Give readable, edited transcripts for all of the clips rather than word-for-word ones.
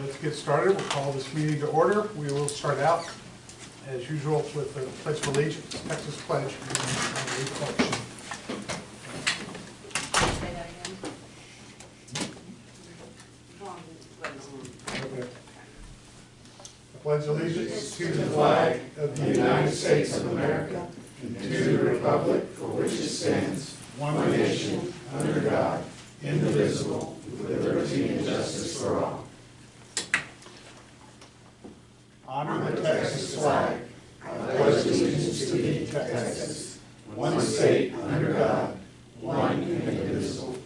Let's get started. We'll call this meeting to order. We will start out, as usual, with the Pledge of Allegiance, Texas Pledge, and reflection. Say that again. Okay. I pledge allegiance to the flag of the United States of America and to the republic for which it stands, one nation, under God, indivisible, with liberty and justice for all. Honor The Texas flag, I pledge allegiance to thee, Texas, one state, under God, one and indivisible.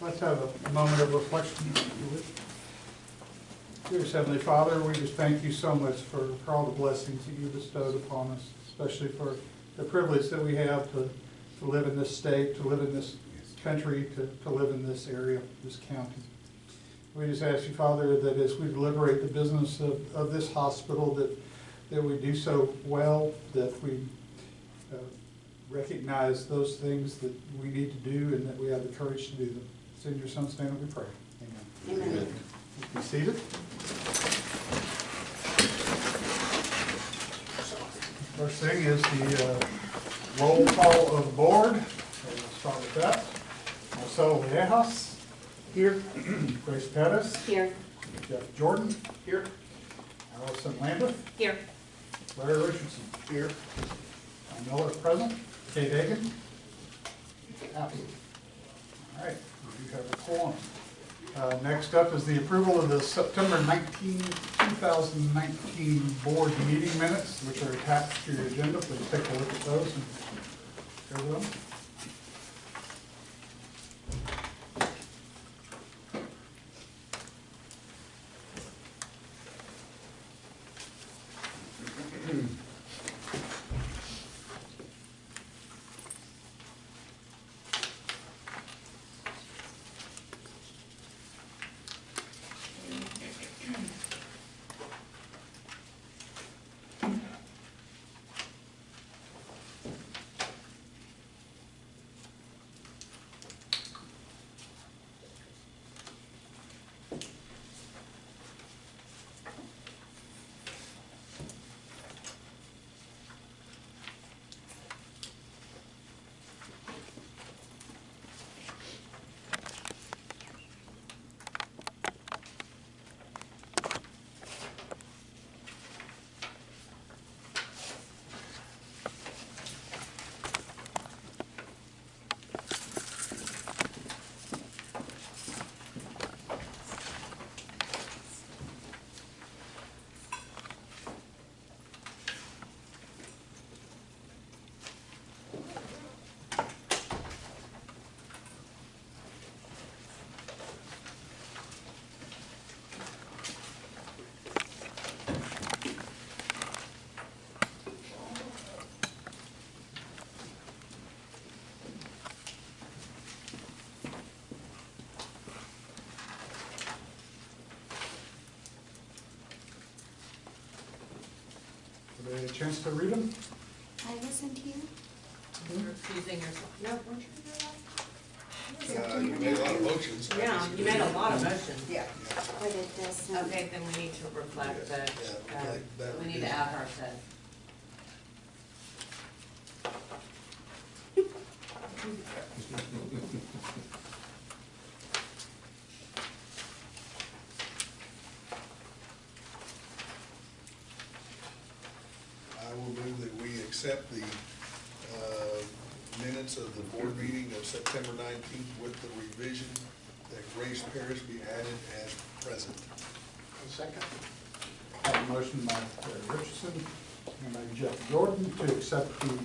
Let's have a moment of reflection. Dear Heavenly Father, we just thank you so much for all the blessings that you bestowed upon us, especially for the privilege that we have to live in this state, to live in this country, to live in this area, this county. We just ask you, Father, that as we deliberate the business of this hospital, that we do so well, that we recognize those things that we need to do and that we have the courage to do them. It's in your Son's name that we pray. Amen. Amen. Be seated. First thing is the roll call of the board. So we'll start with that. Marcelo Villegas. Here. Grace Pettis. Here. Jeff Jordan. Here. Allison Lambeth. Here. Larry Richardson. Here. Tom Miller present. Kate Hagan. Absent. All right, we do have a quorum. Next up is the approval of the September 19, 2019 board meeting minutes, which are attached to your agenda. Please take a look at those and go them. Everybody had a chance to read them? I listened to you. You're excusing yourself. No, weren't you there? You made a lot of motions. Yeah, you made a lot of motions. Yeah. But it doesn't. Okay, then we need to reflect that, we need to add her said. I will move that we accept the minutes of the board meeting of September 19th with the revision that Grace Parrish be added as present. Second. I have a motion by Larry Richardson and by Jeff Jordan to accept the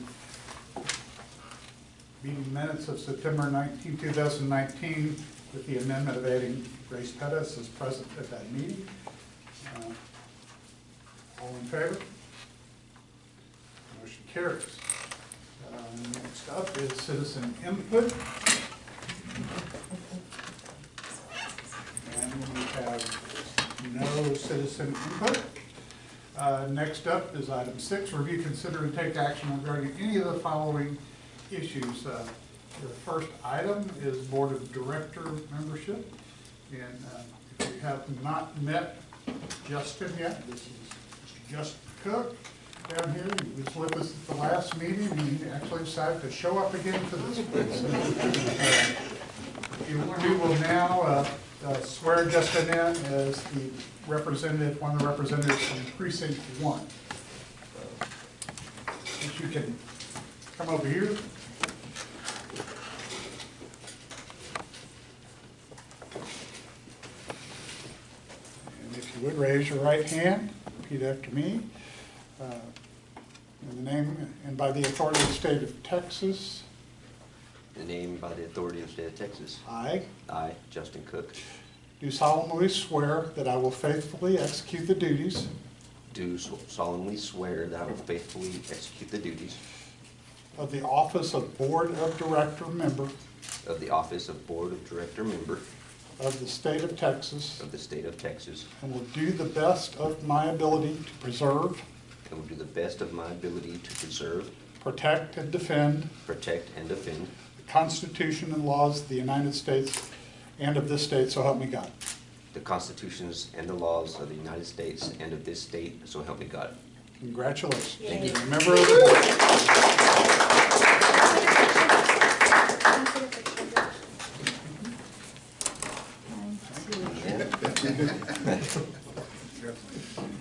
meeting minutes of September 19, 2019 with the amendment of adding Grace Pettis as present at that meeting. All in favor? Motion carries. Next up is citizen input. And we have no citizen input. Next up is item 6, review, consider, and take action regarding any of the following issues. The first item is Board of Director membership. And if you have not met Justin yet. This is Mr. Justin Cook down here. He was with us at the last meeting, and he actually decided to show up again for this place. We will now swear Justin in as the representative, one of the representatives from Precinct 1. So, if you can come over here. And if you would, raise your right hand, repeat after me. In the name and by the authority of the state of Texas, In the name by the authority of the state of Texas, I I, Justin Cook, do solemnly swear that I will faithfully execute the duties do solemnly swear that I will faithfully execute the duties of the office of Board of Director Member of the office of Board of Director Member of the state of Texas, of the state of Texas, and will do the best of my ability to preserve, and will do the best of my ability to preserve, protect, and defend protect, and defend the Constitution and laws of the United States and of this state, so help me God. the constitutions and the laws of the United States and of this state, so help me God. Congratulations. Thank you. You're a member of the board.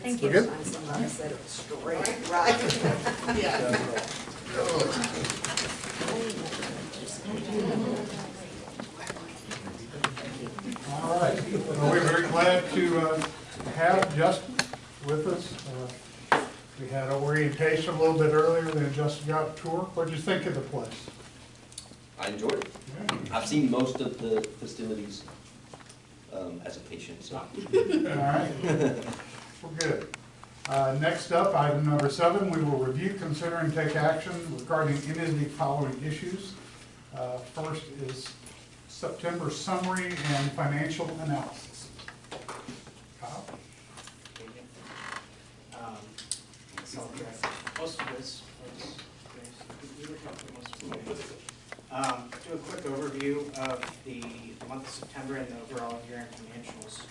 Thank We're you. good? Somebody said it was straight, right? Yeah. All right. Well, we're very glad to have Justin with us. We had orientation a little bit earlier, then Justin got a tour. What did you think of the place? I enjoyed it. I've seen most of the facilities as a patient, so. All right. We're good. Next up, item number 7, we will review, consider, and take action regarding any of the following issues. First is September summary and financial analysis. Kyle? So I'll address most of this. We were talking most of it. Do a quick overview of the month of September and the overall year-end financials.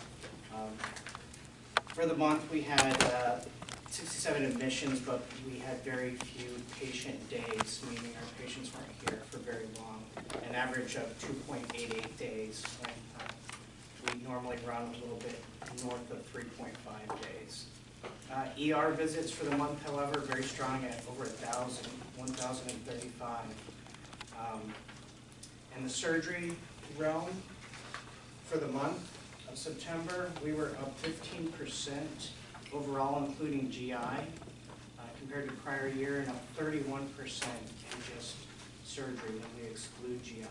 For the month, we had 67 admissions, but we had very few patient days, meaning our patients weren't here for very long, an average of 2.88 days. And we normally run a little bit north of 3.5 days. ER visits for the month, however, very strong at over 1,000, 1,035. In the surgery realm, for the month of September, we were up 15% overall, including GI, compared to prior year, and up 31% in just surgery when we exclude GI.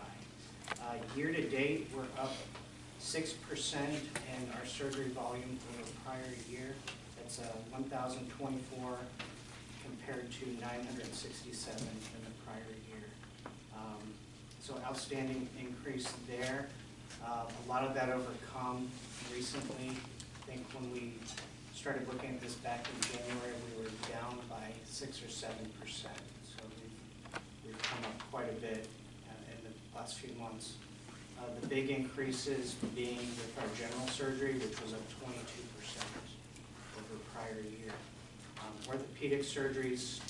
Year to date, we're up 6% in our surgery volume over the prior year. That's 1,024 compared to 967 in the prior year. So outstanding increase there. A lot of that overcome recently. I think when we started looking at this back in January, we were down by 6 or 7%. So we've come up quite a bit in the last few months. The big increases being with our general surgery, which was up 22% over prior year. Orthopedic surgeries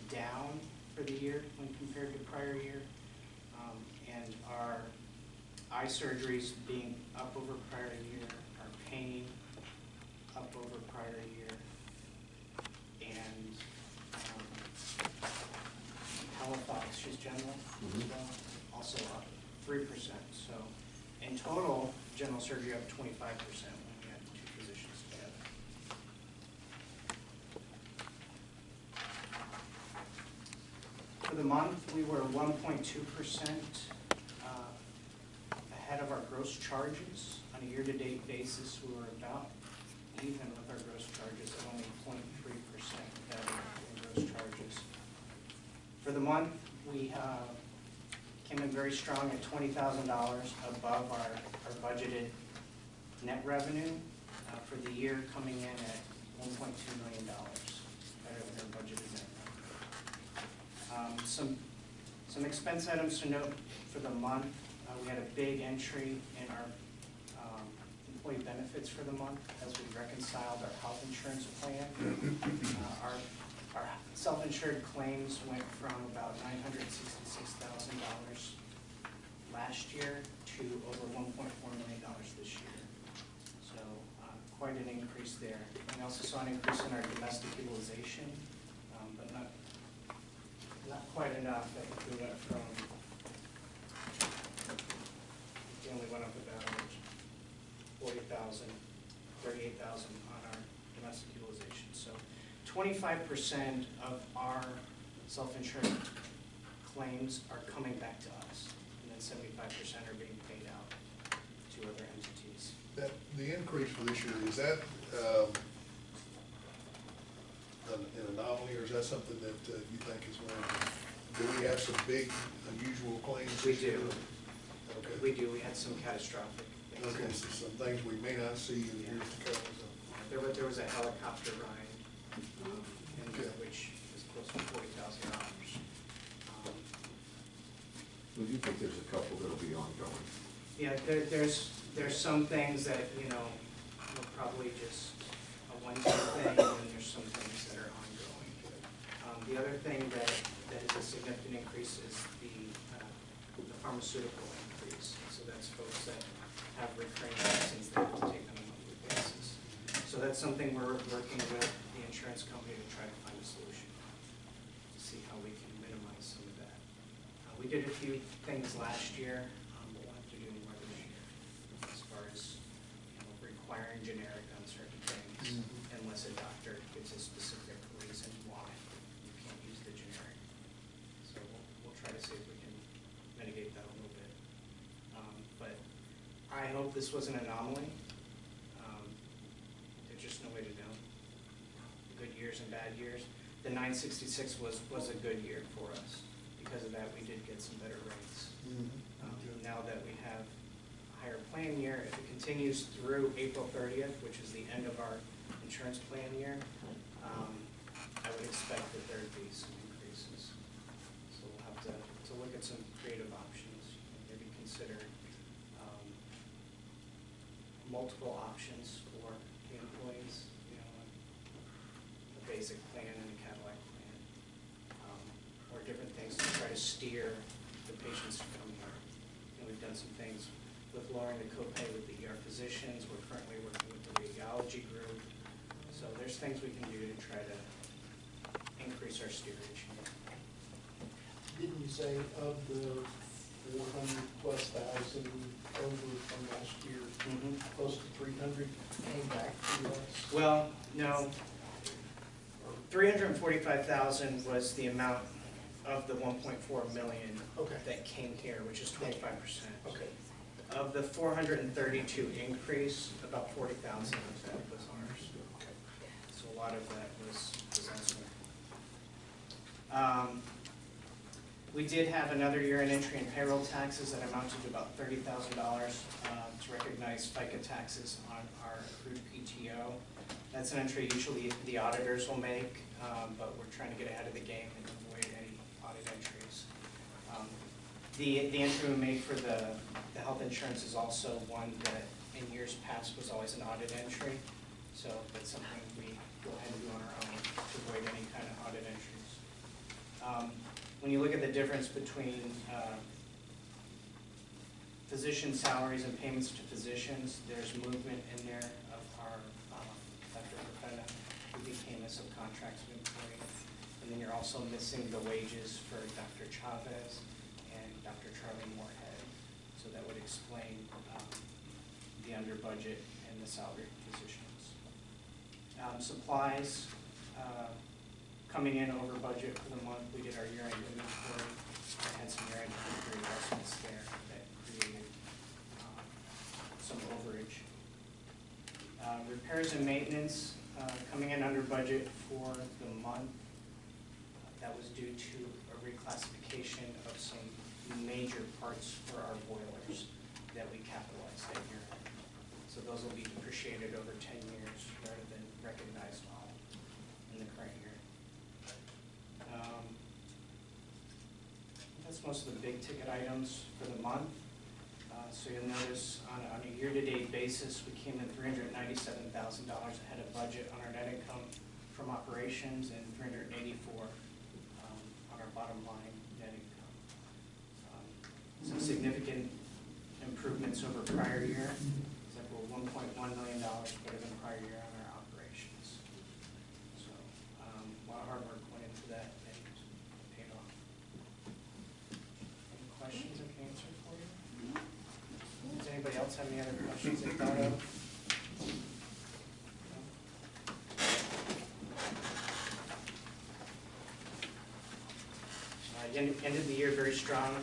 down for the year when compared to prior year. And our eye surgeries being up over prior year, our pain up over prior year, and Halifax, she's general as well, also up 3%. So in total, general surgery up 25% when we had 2 physicians together. For the month, we were 1.2% ahead of our gross charges. On a year-to-date basis, we were about even with our gross charges at only 0.3% better in gross charges. For the month, we came in very strong at $20,000 above our budgeted net revenue. For the year, coming in at $1.2 million, better than our budgeted net revenue. Some expense items to note for the month. We had a big entry in our employee benefits for the month as we reconciled our health insurance plan. Our self-insured claims went from about $966,000 last year to over $1.4 million this year. So quite an increase there. We also saw an increase in our domestic utilization, but not quite enough. I think we went from, we only went up about 40,000, 38,000 on our domestic utilization. So 25% of our self-insured claims are coming back to us, and then 75% are being paid out to other entities. The increase for this year, is that an anomaly, or is that something that you think is warranted? Do we have some big, unusual claims? We do. Okay. We do. We had some catastrophic things. Okay, so some things we may not see in the years to come. So. There was a helicopter ride, Okay. which is close to $40,000. We do think there's a couple that'll be ongoing. Yeah, there's some things that, you know, will probably just a one-time thing, and then there's some things that are ongoing. The other thing that is a significant increase is the pharmaceutical increase. So that's folks that have recurring medicines they have to take on a monthly basis. So that's something we're working with the insurance company to try to find a solution, to see how we can minimize some of that. We did a few things last year, but we'll have to do more this year, as far as, you know, requiring generic on certain things, unless a doctor gives a specific reason why you can't use the generic. So we'll try to see if we can mitigate that a little bit. But I hope this was an anomaly. There's just no way to know. Good years and bad years. The 966 was a good year for us. Because of that, we did get some better rates. Now that we have a higher plan year, if it continues through April 30th, which is the end of our insurance plan year, I would expect that there would be some increases. So we'll have to look at some creative options, maybe consider multiple options for the employees, you know, a basic plan and a Cadillac plan. Or different things to try to steer the patients to come here. And we've done some things with lowering the copay with the ER physicians. We're currently working with the radiology group. So there's things we can do to try to increase our steerage. Didn't you say of the 400+ thousand over from last year, close to 300 came back to us? Well, no. 345,000 was the amount of the 1.4 million Okay. that came here, which is 25%. Okay. Of the 432 increase, about 40,000 of that was ours. Okay. So a lot of that was elsewhere. We did have another year in entry and payroll taxes that amounted to about $30,000 to recognize FICA taxes on our accrued PTO. That's an entry usually the auditors will make, but we're trying to get ahead of the game and avoid any audit entries. The entry we made for the health insurance is also one that in years past was always an audit entry. So that's something we go ahead and do on our own to avoid any kind of audit entries. When you look at the difference between physician salaries and payments to physicians, there's movement in there of our Dr. Profeta, who became a subcontracted employee. And then you're also missing the wages for Dr. Chavez and Dr. Charlie Moorhead. So that would explain the under budget and the salary positions. Supplies, coming in over budget for the month. We did our year-end inventory. I had some year-end inventory adjustments there that created some overage. Repairs and maintenance, coming in under budget for the month. That was due to a reclassification of some major parts for our boilers that we capitalized that year. So those will be depreciated over 10 years rather than recognized all in the current year. That's most of the big ticket items for the month. So you'll notice on a year-to-date basis, we came in $397,000 ahead of budget on our net income from operations and $384 on our bottom line net income. Some significant improvements over prior year. It's like we're $1.1 million better than prior year on our operations. So a lot of hard work went into that and it paid off. Any questions I can answer for you? Does anybody else have any other questions they thought of? Ended the year very strong,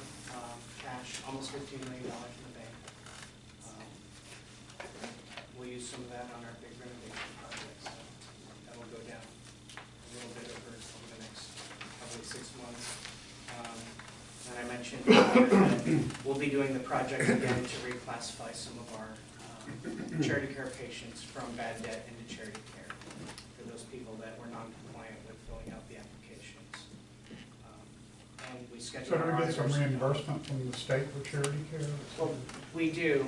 cash, almost $15 million in the bank. We'll use some of that on our big renovation project, so that will go down a little bit over the next probably 6 months. And I mentioned that we'll be doing the project again to reclassify some of our charity care patients from bad debt into charity care for those people that were non-compliant with filling out the applications. And we schedule. So do we get some auditors. reimbursement from the state for charity care? Well, we do,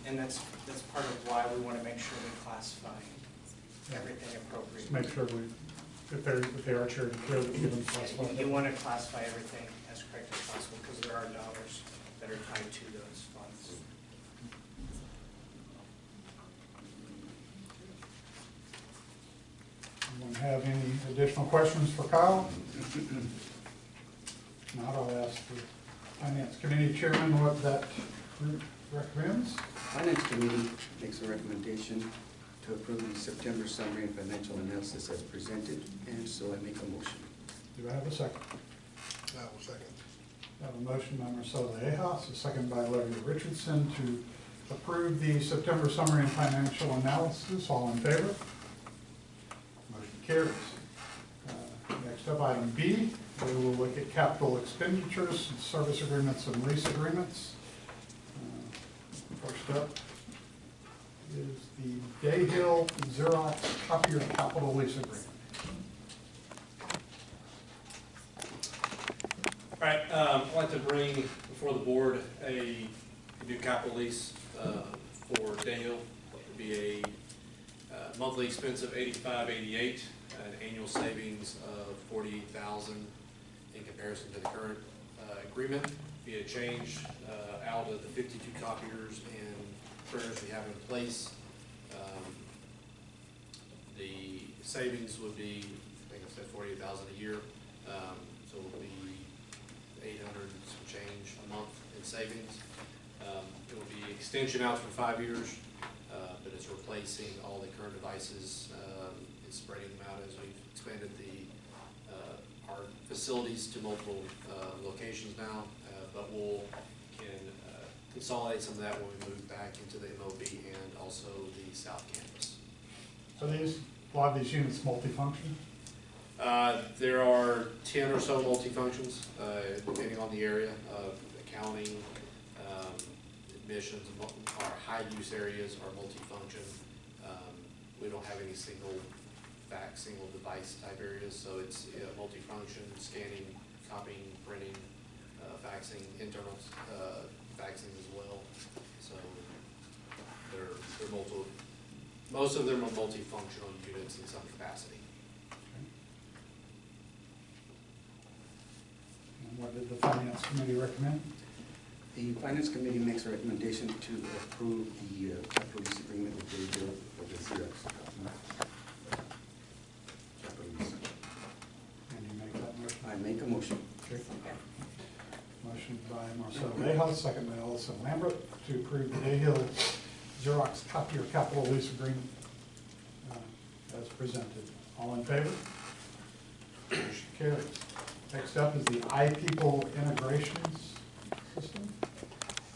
and that's part of why we want to make sure we classify everything Just appropriately. make sure if they are charity care, that we give them classified. You want to classify everything as correct as possible because there are dollars that are tied to those funds. Anyone have any additional questions for Kyle? If not, I'll ask the Finance Committee Chairman what that group recommends. Finance Committee makes a recommendation to approve the September summary and financial analysis as presented, and so I make a motion. Do I have a second? I will second. I have a motion by Marcelo Ahas, a second by Larry Richardson to approve the September summary and financial analysis. All in favor? Motion carries. Next up, item B, we will look at capital expenditures, service agreements, and lease agreements. First up is the Day Hill Xerox copier capital lease agreement. All right, I'd like to bring before the board a new capital lease for Daniel. It would be a monthly expense of $85.88, an annual savings of $48,000 in comparison to the current agreement. Be a change out of the 52 copiers and printers we have in place. The savings would be, I think I said $48,000 a year, so it would be $800 and some change a month in savings. It will be extension out for 5 years, but it's replacing all the current devices. It's spreading them out as we've expanded our facilities to multiple locations now, but can consolidate some of that when we move back into the MOB and also the South Campus. So a lot of these units multifunction? There are 10 or so multifunctions, depending on the area. Accounting, admissions, our high use areas are multifunction. We don't have any single device type areas, so it's multifunction, scanning, copying, printing, faxing, internal faxing as well. So they're multiple. Most of them are multifunctional units in some capacity. And what did the Finance Committee recommend? The Finance Committee makes a recommendation to approve the capital lease agreement with Day Hill for the Xerox capital lease. And you make that motion? I make a motion. Okay. Motion by Marcelo Ahas, second by Ellison Lambert, to approve the Day Hill Xerox copier capital lease agreement as presented. All in favor? Motion carries. Next up is the iPeople integrations system.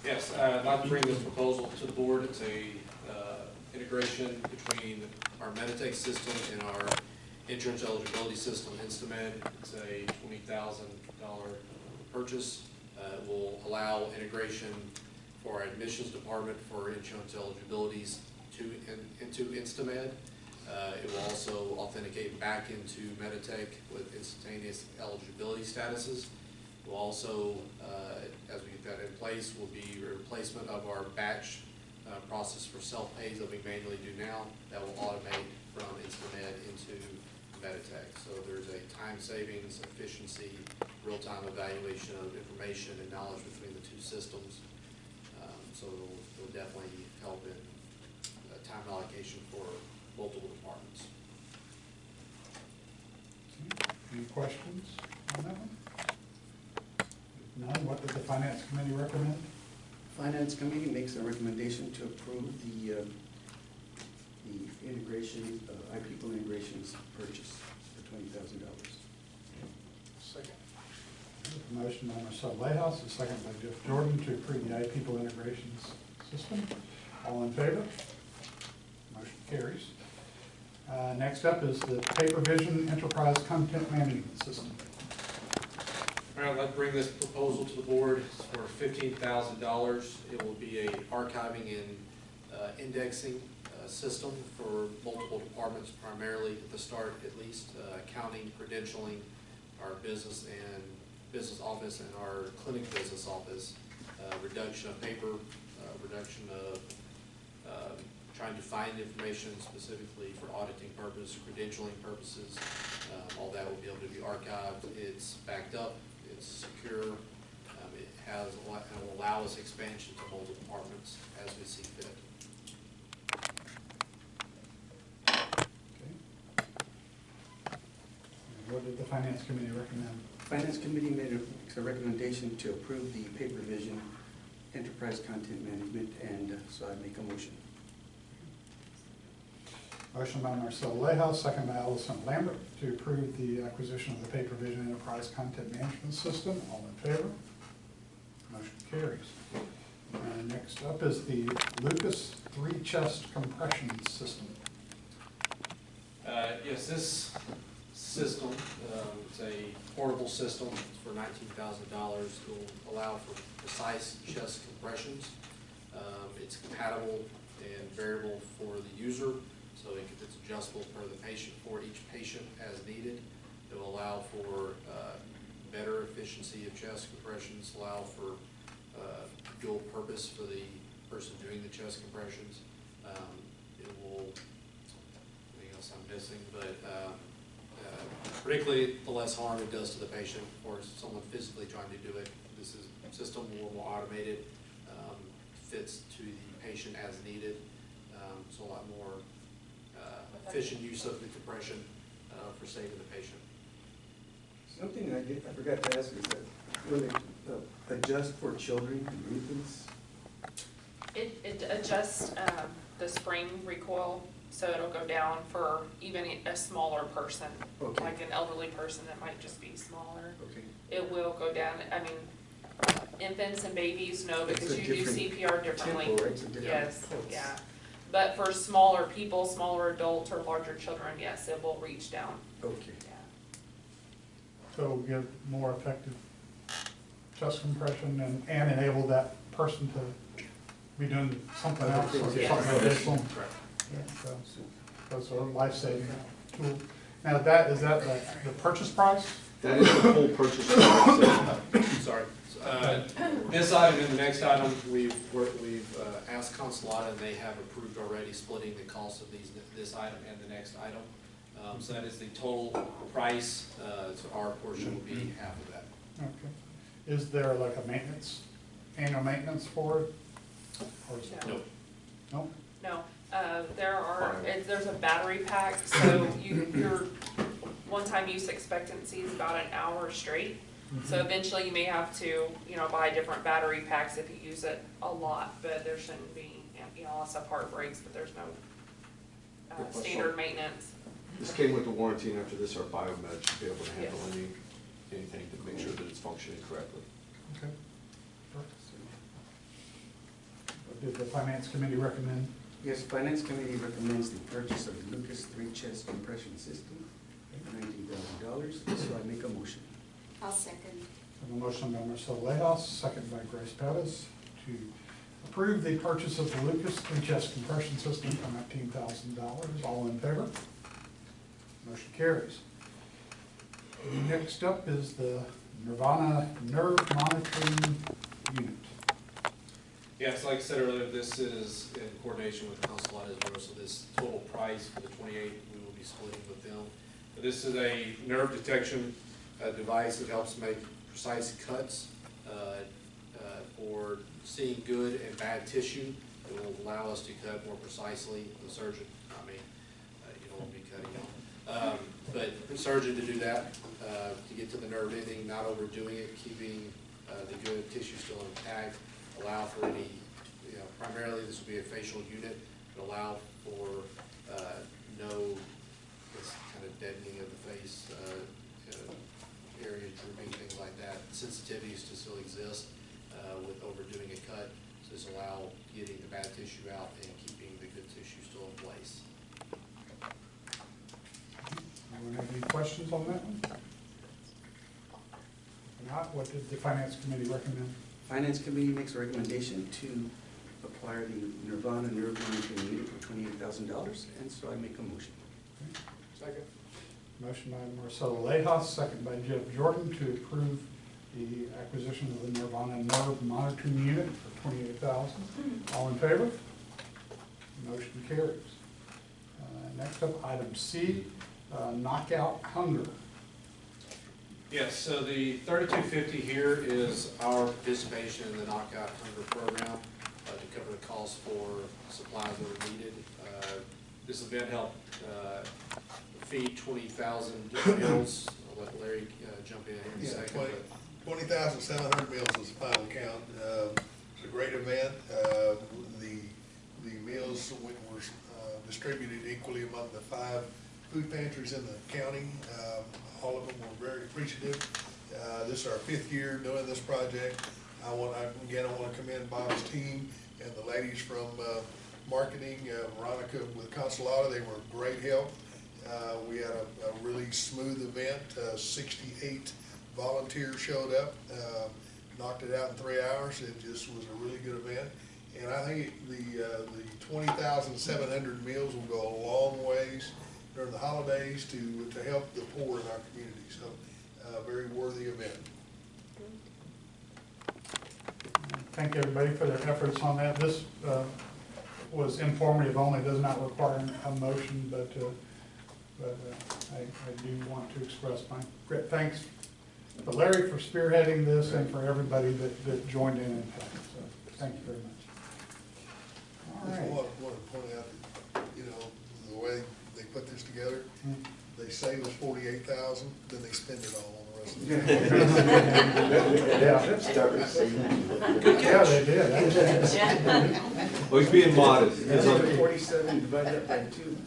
Yes, I'd like to bring this proposal to the board. It's a integration between our Meditech system and our insurance eligibility system, Instamed. It's a $20,000 purchase. It will allow integration for our admissions department for insurance eligibilities into Instamed. It will also authenticate back into Meditech with instantaneous eligibility statuses. We'll also, as we get got in place will be a replacement of our batch process for self-pays that we manually do now. That will automate from Instamed into Meditech. So there's a time savings, efficiency, real-time evaluation of information and knowledge between the two systems. So it'll definitely help in time allocation for multiple departments. Any questions on that one? If none, what did the finance committee recommend? Finance Committee makes a recommendation to approve the integration, iPeople integrations purchase for $20,000. Second. Motion by Marcel Layhouse, a second by Jeff Jordan to approve the iPeople integrations system. All in favor? Motion carries. Next up is the PaperVision Enterprise Content Management System. All right, I'd like to bring this proposal to the board. It's for $15,000. It will be a archiving and indexing system for multiple departments, primarily at the start at least, accounting, credentialing, our business and business office and our clinic business office, reduction of paper, reduction of trying to find information specifically for auditing purposes, credentialing purposes. All that will be able to be archived. It's backed up. It's secure. It has a lot, and will allow us expansion to multiple departments as we see fit. Okay. And what did the finance committee recommend? Finance Committee makes a recommendation to approve the PaperVision Enterprise Content Management, and so I make a motion. Motion by Marcel Layhouse, second by Allison Lambert to approve the acquisition of the PaperVision Enterprise Content Management System. All in favor? Motion carries. Next up is the Lucas 3-chest compression system. Yes, this system, it's a portable system for $19,000. It will allow for precise chest compressions. It's compatible and variable for the user, so it's adjustable per the patient, for each patient as needed. It will allow for better efficiency of chest compressions, allow for dual purpose for the person doing the chest compressions. It will, anything else I'm missing, but particularly the less harm it does to the patient or someone physically trying to do it. This is system more automated, fits to the patient as needed, so a lot more efficient use of the compression for saving the patient. Something I forgot to ask is that will it adjust for children and infants? It adjusts the spring recoil, so it'll go down for even a smaller person, Okay. like an elderly person that might just be smaller. Okay. It will go down. I mean, infants and babies, no, It's because a you do different CPR differently. tempo, right? It's a different Yes, pulse. yeah. But for smaller people, smaller adults or larger children, yes, it will reach down. Okay. Yeah. So give more effective chest compression and enable that person to be doing something else or Yes. something additional. Correct. Yeah, so those are life-saving tool. Now is that the purchase price? That is the full purchase price. Sorry. This item and the next item, we've asked Consulata, and they have approved already splitting the cost of this item and the next item. So that is the total price, so our portion will be half of that. Okay. Is there like a maintenance, annual maintenance for it? Or is it- No. No? No, there's a battery pack, so your one-time use expectancy is about an hour straight. So eventually you may have to, buy different battery packs if you use it a lot, but there shouldn't be, unless a part breaks, but there's no standard maintenance. This came with the warranty, and after this, our biomed should be able to handle anything to make sure that it's functioning correctly. Okay. What did the finance committee recommend? Yes, Finance Committee recommends the purchase of the Lucas 3-chest compression system for $19,000, so I make a motion. I'll second. I have a motion by Marcel Layhouse, second by Grace Pettis, to approve the purchase of the Lucas 3-chest compression system for $19,000. All in favor? Motion carries. Next up is the Nirvana nerve monitoring unit. Yes, like I said earlier, this is in coordination with Council on Israel, so this total price for the 28, we will be splitting with them. But this is a nerve detection device that helps make precise cuts for seeing good and bad tissue. It will allow us to cut more precisely. The surgeon, I mean, you don't want to be cutting on. But the surgeon to do that, to get to the nerve ending, not overdoing it, keeping the good tissue still intact, allow for any, primarily this will be a facial unit, but allow for no this kind of deadening of the face, area drooping, things like that. Sensitivities to still exist with overdoing a cut, so this allow getting the bad tissue out and keeping the good tissue still in place. Anyone have any questions on that one? If not, what did the Finance Committee recommend? Finance Committee makes a recommendation to acquire the Nirvana nerve monitoring unit for $28,000, and so I make a motion. Okay. Second. Motion by Marcelo Lejas, second by Jeff Jordan to approve the acquisition of the Nirvana nerve monitoring unit for $28,000. All in favor? Motion carries. Next up, item C, knockout hunger. Yes, so the 3250 here is our participation in the Knockout Hunger Program to cover the cost for supplies that are needed. This event helped feed 20,000 meals. I'll let Larry jump in here in a second. 20,700 meals was the final count. It's a great event. The meals were distributed equally among the 5 food pantries in the county. All of them were very appreciative. This is our 5th year doing this project. I want to commend Bob's team and the ladies from marketing, Veronica with Consolata. They were great help. We had a really smooth event. 68 volunteers showed up, knocked it out in 3 hours. It just was a really good event. And I think the 20,700 meals will go a long ways during the holidays to help the poor in our community. So, very worthy event. Thank everybody for their efforts on that. This was informative only, does not require a motion, but I do want to express my great thanks to Larry for spearheading this and for everybody that joined in that. So thank you very much. All right. I want to point out that, the way they put this together, they say it was 48,000, then they spend it all on the rest of the Yeah, they did. Well, he's being modest. That's like 47 divided up by 2,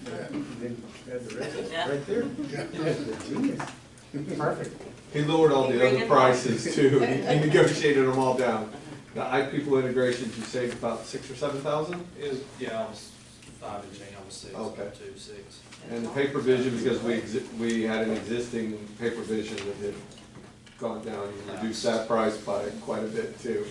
then add the rest, right there. That's genius. Perfect. He lowered all the other prices too. He negotiated them all down. The iPeople integrations, you saved about 6,000 or 7,000? Yeah, almost 5 and change, almost 6, Okay. 2, 6. And the paper vision, because we had an existing paper vision that had gone down, you reduced that price by quite a bit too.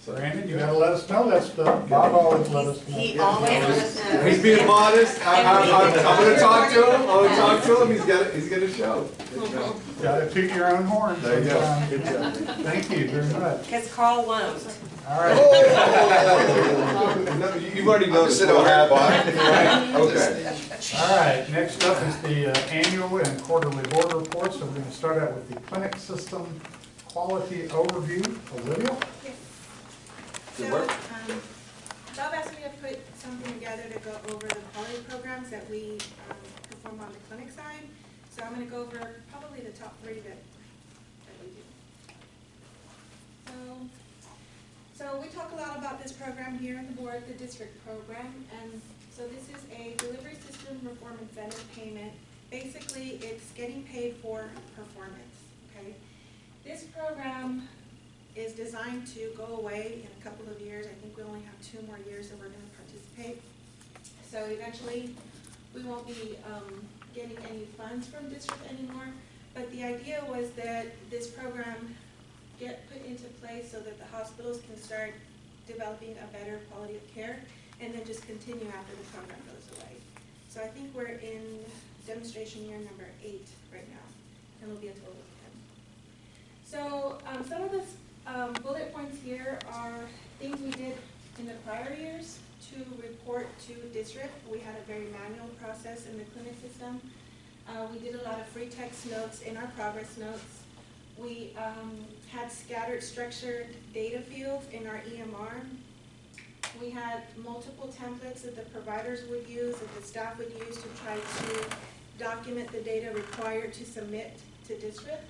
So Brandon, you gotta let us know that stuff. Bob always let us know. He always let us know. he's being modest. I'm gonna talk to him. I'm gonna talk to him. He's gonna show. Gotta toot your own horn There you go. sometimes. Good job. Thank you very much. Because Carl won't. All right. No, you've already noticed what happened. Right? Okay. All right, next up is the annual and quarterly board reports. So we're going to start out with the clinic system quality overview. Olivia? Yes. Good So, work. Bob asked me to put something together to go over the quality programs that we perform on the clinic side. So I'm going to go over probably the top 3 that we do. So we talk a lot about this program here in the board, the district program, and so this is a delivery system reform incentive payment. Basically, it's getting paid for performance, okay? This program is designed to go away in a couple of years. I think we only have 2 more years that we're gonna participate. So eventually, we won't be getting any funds from district anymore, but the idea was that this program get put into place so that the hospitals can start developing a better quality of care and then just continue after the program goes away. So I think we're in demonstration year number 8 right now, and it'll be a total of 10. So some of the Bullet points here are things we did in the prior years to report to district. We had a very manual process in the clinic system. We did a lot of free text notes in our progress notes. We had scattered structured data fields in our EMR. We had multiple templates that the providers would use, that the staff would use to try to document the data required to submit to district.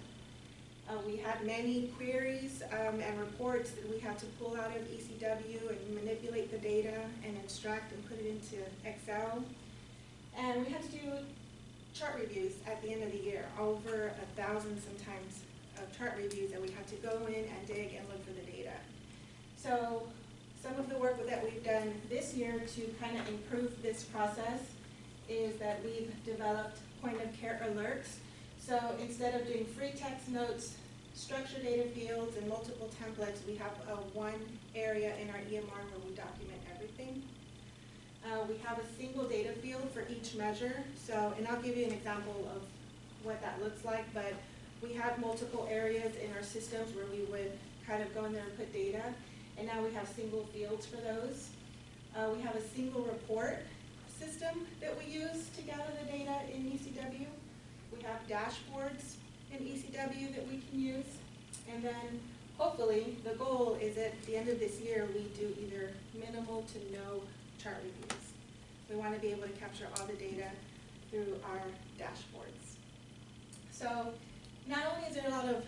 We had many queries and reports that we had to pull out of ECW and manipulate the data and extract and put it into Excel. And we had to do chart reviews at the end of the year, over 1,000 sometimes of chart reviews that we had to go in and dig and look for the data. So some of the work that we've done this year to kind of improve this process is that we've developed point of care alerts. So instead of doing free text notes, structured data fields, and multiple templates, we have one area in our EMR where we document everything. We have a single data field for each measure. So, and I'll give you an example of what that looks like, but we have multiple areas in our systems where we would kind of go in there and put data, and now we have single fields for those. We have a single report system that we use to gather the data in ECW. We have dashboards in ECW that we can use. And then hopefully the goal is at the end of this year we do either minimal to no chart reviews. We want to be able to capture all the data through our dashboards. So not only is there a lot of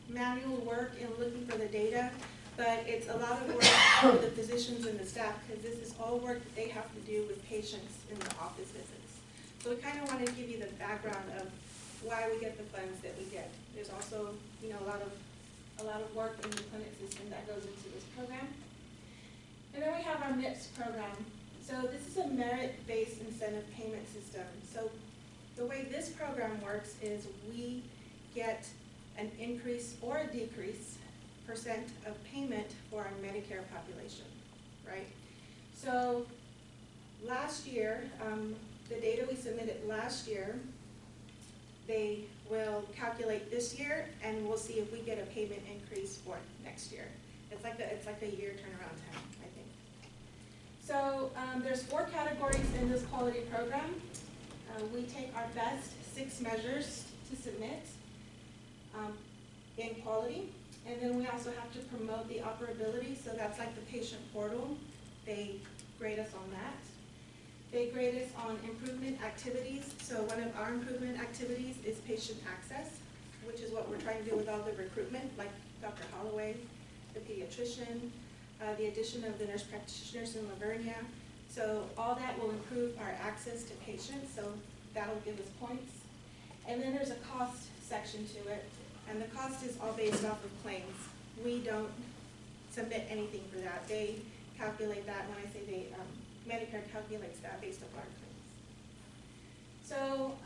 manual work in looking for the data, but it's a lot of work for the physicians and the staff, because this is all work that they have to do with patients in the office visits. So we kind of want to give you the background of why we get the funds that we get. There's also, you know, a lot of work in the clinic system that goes into this program. And then we have our MIPS program. So this is a merit-based incentive payment system. So the way this program works is we get an increase or a decrease percent of payment for our Medicare population, right? So last year, the data we submitted last year, they will calculate this year, and we'll see if we get a payment increase for next year. It's like a year turnaround time, I think. So there's 4 categories in this quality program. We take our best 6 measures to submit in quality, and then we also have to promote the operability. So that's like the patient portal. They grade us on that. They grade us on improvement activities. So one of our improvement activities is patient access, which is what we're trying to do with all the recruitment, like Dr. Holloway, the pediatrician, the addition of the nurse practitioners in Lavernia. So all that will improve our access to patients, so that'll give us points. And then there's a cost section to it, and the cost is all based off of claims. We don't submit anything for that. They calculate that. When I say they, Medicare calculates that based on our claims. So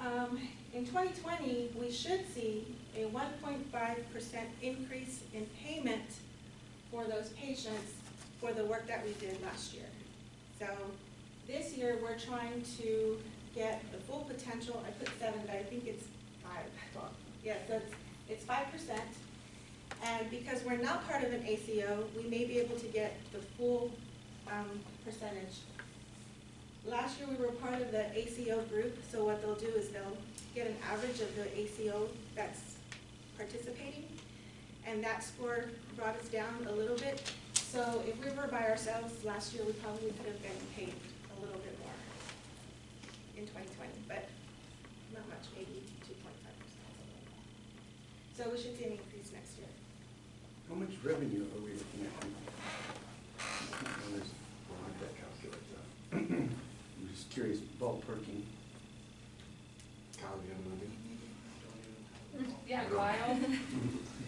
in 2020, we should see a 1.5% increase in payment for those patients for the work that we did last year. So this year, we're trying to get the full potential. I put 7, but I think it's 5. Yeah, so it's 5%. And because we're not part of an ACO, we may be able to get the full percentage. Last year we were part of the ACO group, so what they'll do is they'll get an average of the ACO that's participating, and that score brought us down a little bit. So if we were by ourselves last year, we probably could have been paid a little bit more in 2020, but not much, maybe 2.5%. So we should see an increase next year. How much revenue are we looking at? I'm just curious, ballparking. Yeah, Kyle.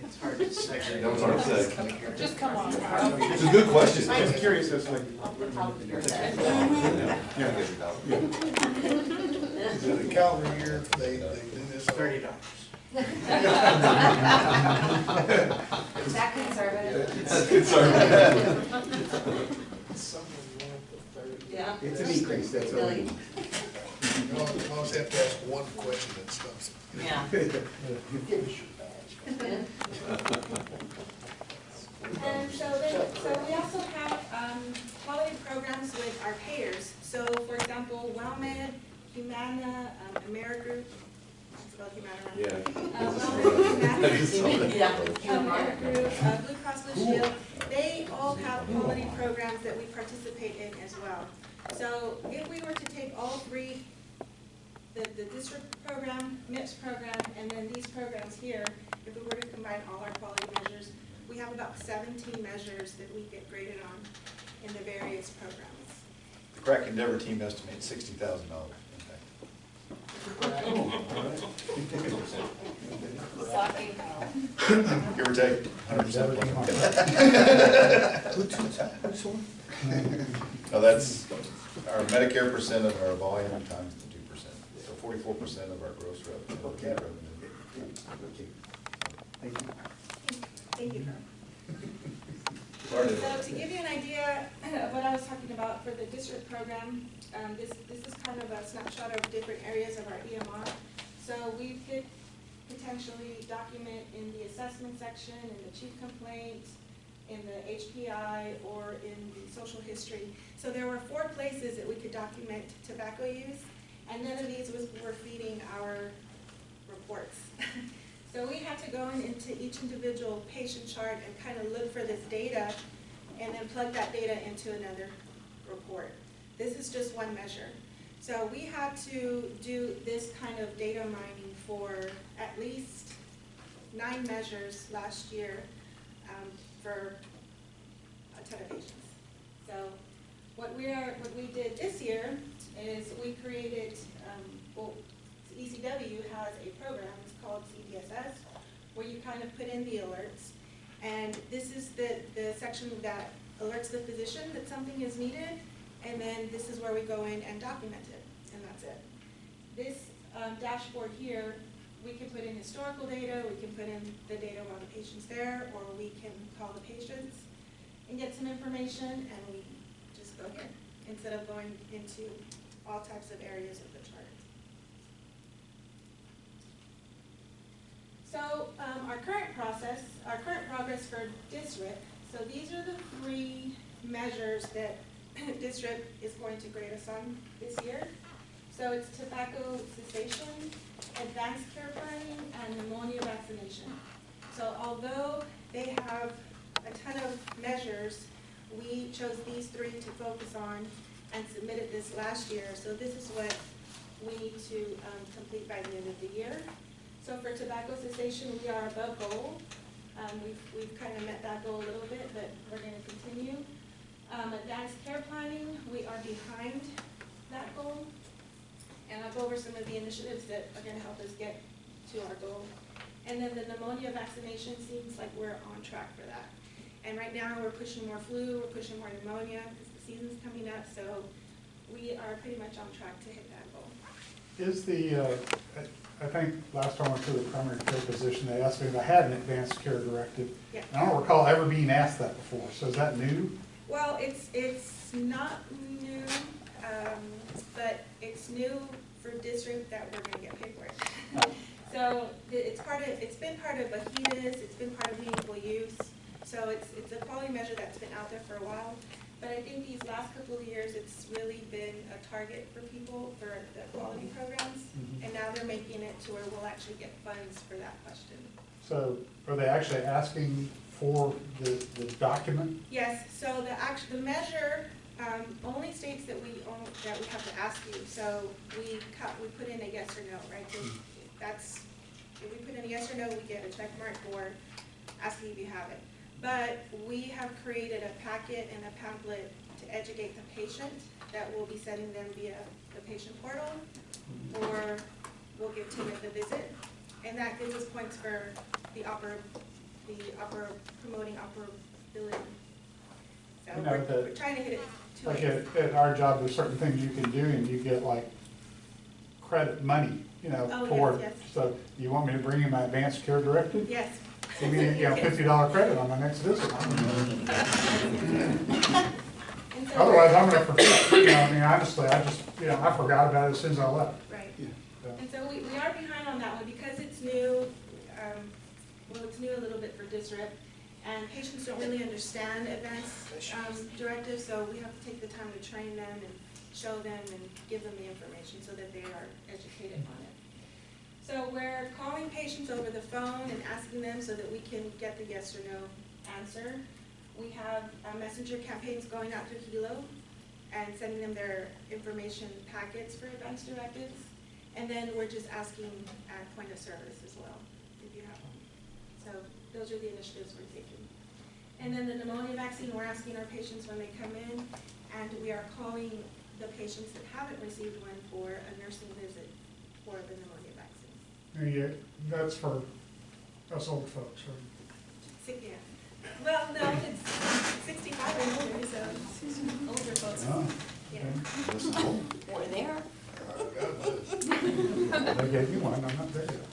It's hard to say. That's hard to say. Just come on, Kyle. It's a good question. I was curious as like. Off the top of your head. Is it a calendar year they do this? $30. Is that conservative? That's conservative. Someone wanted the 30. Yeah. It's an increase, that's all. Really? You always have to ask one question that stumps them. Yeah. Give us your badge. And so we also have quality programs with our payers. So for example, WellMed, Humana, Amerigroup, it's about Humana, Amerigroup, Blue Cross Blue Shield, they all have quality programs that we participate in as well. So if we were to take all three, the district program, MIPS program, and then these programs here, if we were to combine all our quality measures, we have about 17 measures that we get graded on in the various programs. The Crack Endeavor team estimates $60,000 Sucking. give or take 100%. No, that's our Medicare percent of our volume times the 2%. So 44% of our gross revenue. Okay. Thank you. Thank you. So to give you an idea of what I was talking about for the district program, this is kind of a snapshot of different areas of our EMR. So we could potentially document in the assessment section, in the chief complaint, in the HPI, or in the social history. So there were 4 places that we could document tobacco use, and none of these were feeding our reports. So we had to go into each individual patient chart and kind of look for this data and then plug that data into another report. This is just one measure. So we had to do this kind of data mining for at least 9 measures last year for a ton of patients. So what we did this year is we created, ECW has a program, it's called CDSS, where you kind of put in the alerts. And this is the section that alerts the physician that something is needed, and then this is where we go in and document it, and that's it. This dashboard here, we can put in historical data, we can put in the data while the patient's there, or we can call the patients and get some information, and we just go here, instead of going into all types of areas of the chart. So our current progress for DSRIP, so these are the 3 measures that DSRIP is going to grade us on this year. So it's tobacco cessation, advanced care planning, and pneumonia vaccination. So although they have a ton of measures, we chose these 3 to focus on and submitted this last year. So this is what we need to complete by the end of the year. So for tobacco cessation, we are above goal. We've kind of met that goal a little bit, but we're going to continue. Advanced care planning, we are behind that goal. And I'll go over some of the initiatives that are going to help us get to our goal. And then the pneumonia vaccination seems like we're on track for that. And right now we're pushing more flu, we're pushing more pneumonia because the season's coming up. So we are pretty much on track to hit that goal. Is the, I think last time I went to the primary care physician, they asked me if I had an advanced care directive. Yeah. And I don't recall ever being asked that before. So is that new? Well, it's not new, but it's new for district that we're going to get paid for it. So it's been part of AHIDAS, it's been part of meaningful use. So it's a quality measure that's been out there for a while. But I think these last couple of years, it's really been a target for people for the quality programs. And now they're making it to where we'll actually get funds for that question. So are they actually asking for the document? Yes, so the measure only states that we have to ask you. So we put in a yes or no, right? So if we put in a yes or no, we get a check mark for asking if you have it. But we have created a packet and a pamphlet to educate the patient that we'll be sending them via the patient portal, or we'll give Tim at the visit. And that gives us points for promoting operability. So we're trying to hit it 2 ways. Like at our job, there's certain things you can do and you get like credit money, toward. Yes. So you want me to bring in my advanced care directive? Yes. Give me, $50 credit on my next visit. Otherwise, I'm gonna forget, honestly, I forgot about it as soon as I left. Right. So. And so we are behind on that one because it's new. Well, it's new a little bit for DSRIP. And patients don't really understand advanced directives, so we have to take the time to train them and show them and give them the information so that they are educated on it. So we're calling patients over the phone and asking them so that we can get the yes or no answer. We have messenger campaigns going out to Hilo and sending them their information packets for advanced directives. And then we're just asking at point of service as well, if you have one. So those are the initiatives we're taking. And then the pneumonia vaccine, we're asking our patients when they come in, and we are calling the patients that haven't received one for a nursing visit for the pneumonia vaccine. Yeah, that's for us old folks, right? Yeah. Well, no, it's 65 and older, so older folks. Oh, Yeah. Or there. They gave you one, I'm not there yet.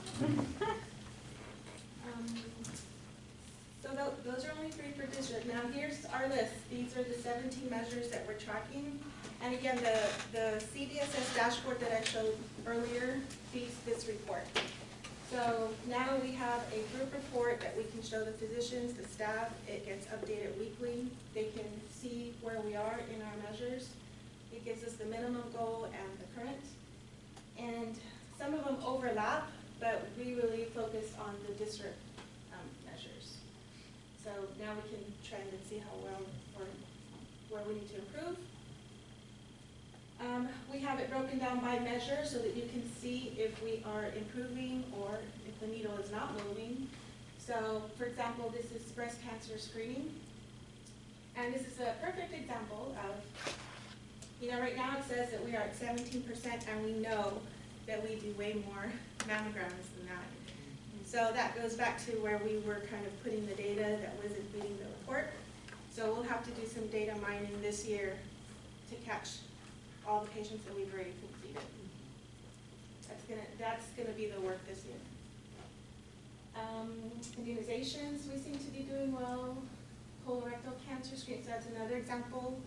So those are only 3 per district. Now here's our list. These are the 17 measures that we're tracking. And again, the CDSS dashboard that I showed earlier feeds this report. So now we have a group report that we can show the physicians, the staff. It gets updated weekly. They can see where we are in our measures. It gives us the minimum goal and the current. And some of them overlap, but we really focus on the district measures. So now we can trend and see how well or where we need to improve. We have it broken down by measure so that you can see if we are improving or if the needle is not moving. So, for example, this is breast cancer screening. And this is a perfect example of, you know, right now it says that we are at 17% and we know that we do way more mammograms than that. So that goes back to where we were kind of putting the data that wasn't reading the report. So we'll have to do some data mining this year to catch all the patients that we've already completed. That's gonna be the work this year. Immunizations, we seem to be doing well. Colorectal cancer screen, so that's another example.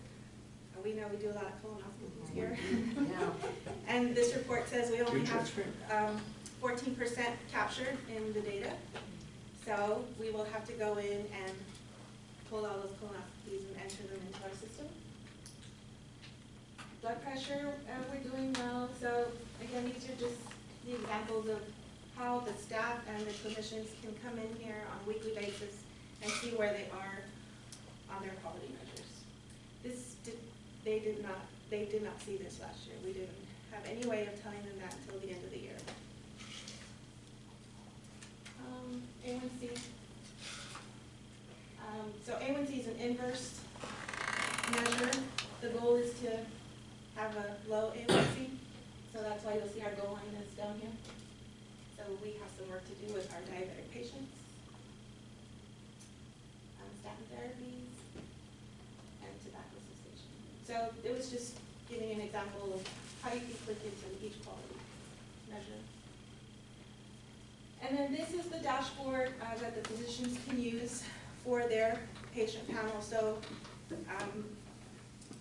We know we do a lot of colonoscopies here. And this report says we only have 14% captured in the data. So we will have to go in and pull all those colonoscopies and enter them into our system. Blood pressure, we're doing well. So again, these are just the examples of how the staff and the clinicians can come in here on a weekly basis and see where they are on their quality measures. They did not see this last year. We didn't have any way of telling them that until the end of the year. A1C. So A1C is an inverse measure. The goal is to have a low A1C. So that's why you'll see our goal line is down here. So we have some work to do with our diabetic patients. Statin therapies and tobacco cessation. So it was just giving an example of how you can click into each quality measure. And then this is the dashboard that the physicians can use for their patient panel. So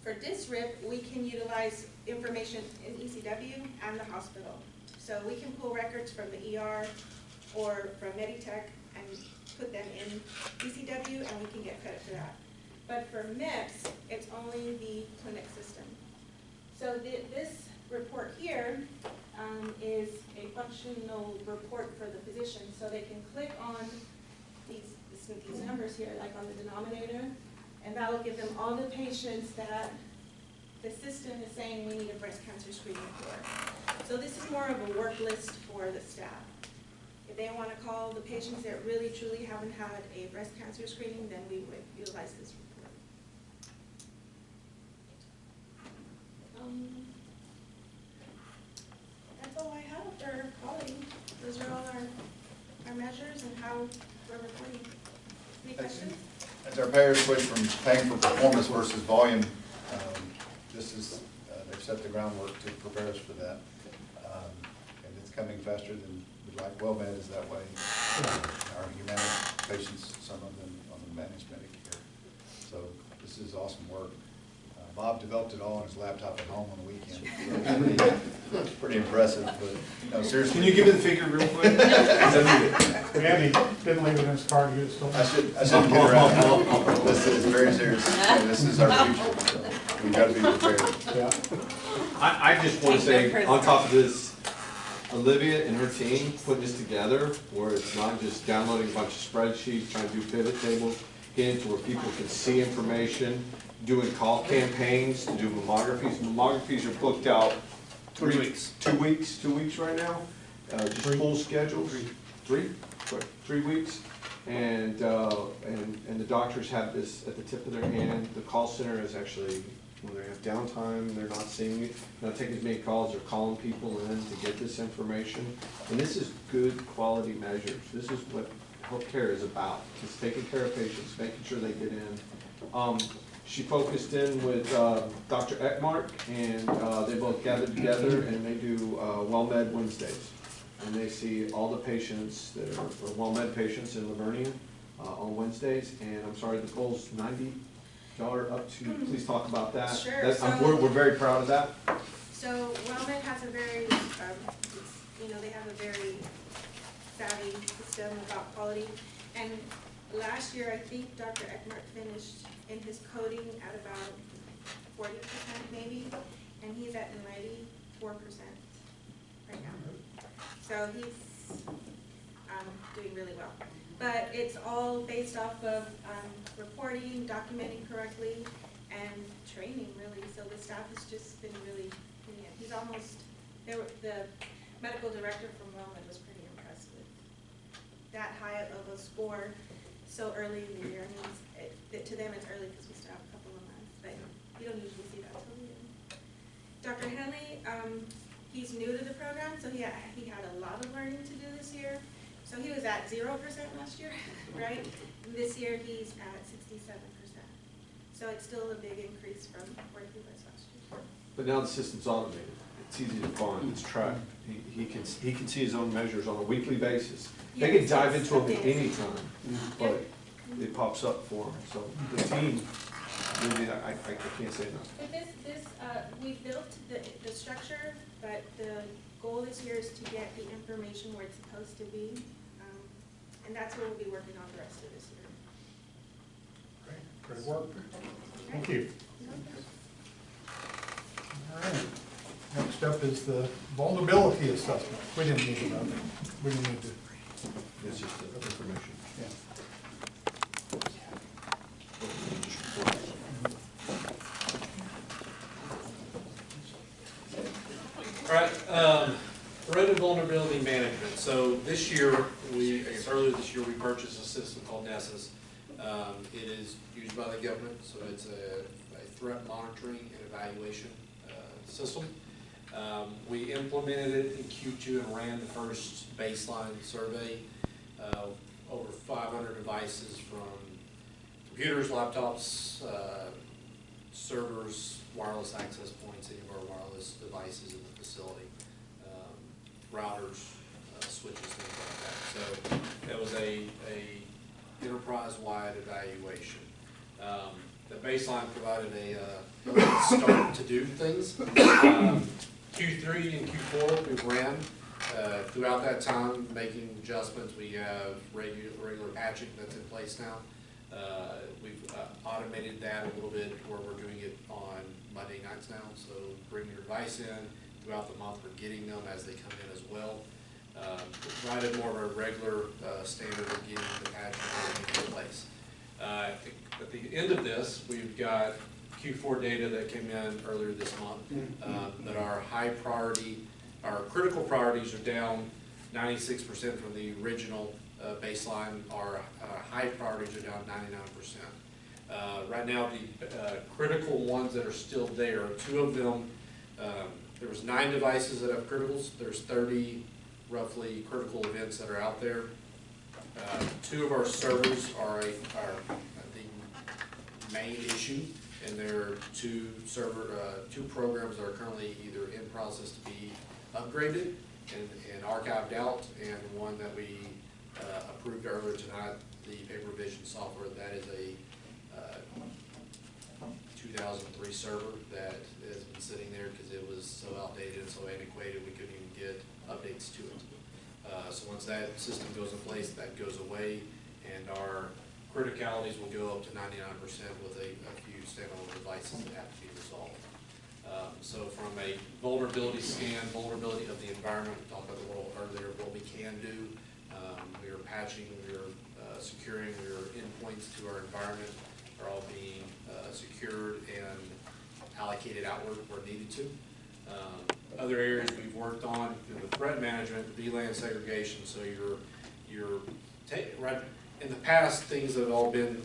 for DISRIP, we can utilize information in ECW and the hospital. So we can pull records from the ER or from Meditech and put them in ECW, and we can get credit for that. But for MIPS, it's only the clinic system. So this report here is a functional report for the physician. So they can click on these numbers here, like on the denominator, and that will give them all the patients that the system is saying we need a breast cancer screening for. So this is more of a work list for the staff. If they want to call the patients that really truly haven't had a breast cancer screening, then we would utilize this report. That's all I have for quality. Those are all our measures and how we're reporting. Any questions? As our payers switch from paying for performance versus volume, they've set the groundwork to prepare us for that. And it's coming faster than we'd like. WellMed is that way. Our Humana patients, some of them on the managed Medicare. So this is awesome work. Bob developed it all on his laptop at home on the weekend. So pretty impressive, but, no, seriously. Can you give me the figure real quick? I need it. Randy didn't leave it in his car, he just told me. I shouldn't get around. This is very serious, and this is our future, so we've got to be prepared. Yeah. I just want to Take no say, on top of this, Olivia and her team putting this together, where it's not just downloading a bunch of spreadsheets, trying to do pivot tables, getting to where people can see information, doing call campaigns to do mammographies. Mammographies are booked out 3 weeks. 2 weeks, 2 weeks right now, just full schedules. 3 weeks. And the doctors have this at the tip of their hand. The call center is actually, when they have downtime, they're not seeing it, not taking as many calls, they're calling people in to get this information. And this is good quality measures. This is what healthcare is about. It's taking care of patients, making sure they get in. She focused in with Dr. Ekmark, and they both gathered together, and they do WellMed Wednesdays. And they see all the patients that are WellMed patients in Livernia on Wednesdays. And I'm sorry, the goal's $90 up to, please talk about that. Sure. We're very proud of that. So WellMed has a very, they have a very savvy system about quality. And last year, I think Dr. Ekmark finished in his coding at about 40% maybe, and he's at 94% right now. So he's doing really well. But it's all based off of reporting, documenting correctly, and training really. So the staff has just been really, he's almost, the medical director from WellMed was pretty impressed with that high of a score so early in the year. I mean, to them it's early because we still have a couple of months, but you don't usually see that till the end. Dr. Henley, he's new to the program, so he had a lot of learning to do this year. So he was at 0% last year, right? And this year he's at 67%. So it's still a big increase from where he was last year. But now the system's automated. It's easy to find, it's tracked. He can see his own measures on a weekly basis. They can Yes, dive it's into them at amazing. any time, but it pops up for them. So the team, really, I can't say enough. But we built the structure, but the goal this year is to get the information where it's supposed to be. And that's what we'll be working on the rest of this year. Great work. Thank you. All right. Next up is the vulnerability assessment. We didn't need to know that. We didn't need to. It's just the information. Yeah. All right, rodent vulnerability management. So this year, earlier this year, we purchased a system called Nessus. It is used by the government, so it's a threat monitoring and evaluation system. We implemented it in Q2 and ran the first baseline survey. Over 500 devices from computers, laptops, servers, wireless access points, any of our wireless devices in the facility, routers, switches, things like that. So it was a enterprise-wide evaluation. The baseline provided a start to do things. Q3 and Q4 we ran. Throughout that time, making adjustments. We have regular patching that's in place now. We've automated that a little bit where we're doing it on Monday nights now. So bring your device in throughout the month. We're getting them as they come in as well. Provided more of a regular standard of getting the patching in place. At the end of this, we've got Q4 data that came in earlier this month that our high priority, our critical priorities are down 96% from the original baseline. Our high priorities are down 99%. Right now, the critical ones that are still there, 2 of them, there was 9 devices that have criticals. There's 30 roughly critical events that are out there. 2 of our servers are the main issue, and there are 2 programs that are currently either in process to be upgraded and archived out, and one that we approved earlier tonight, the paper vision software. That is a 2003 server that has been sitting there because it was so outdated and so antiquated, we couldn't even get updates to it. So once that system goes in place, that goes away, and our criticalities will go up to 99% with a few standalone devices that have to be resolved. So from a vulnerability scan, vulnerability of the environment, we talked about a little earlier, what we can do. We are patching, we are securing, our endpoints to our environment are all being secured and allocated outward where needed to. Other areas we've worked on, the threat management, VLAN segregation, so right in the past, things have all been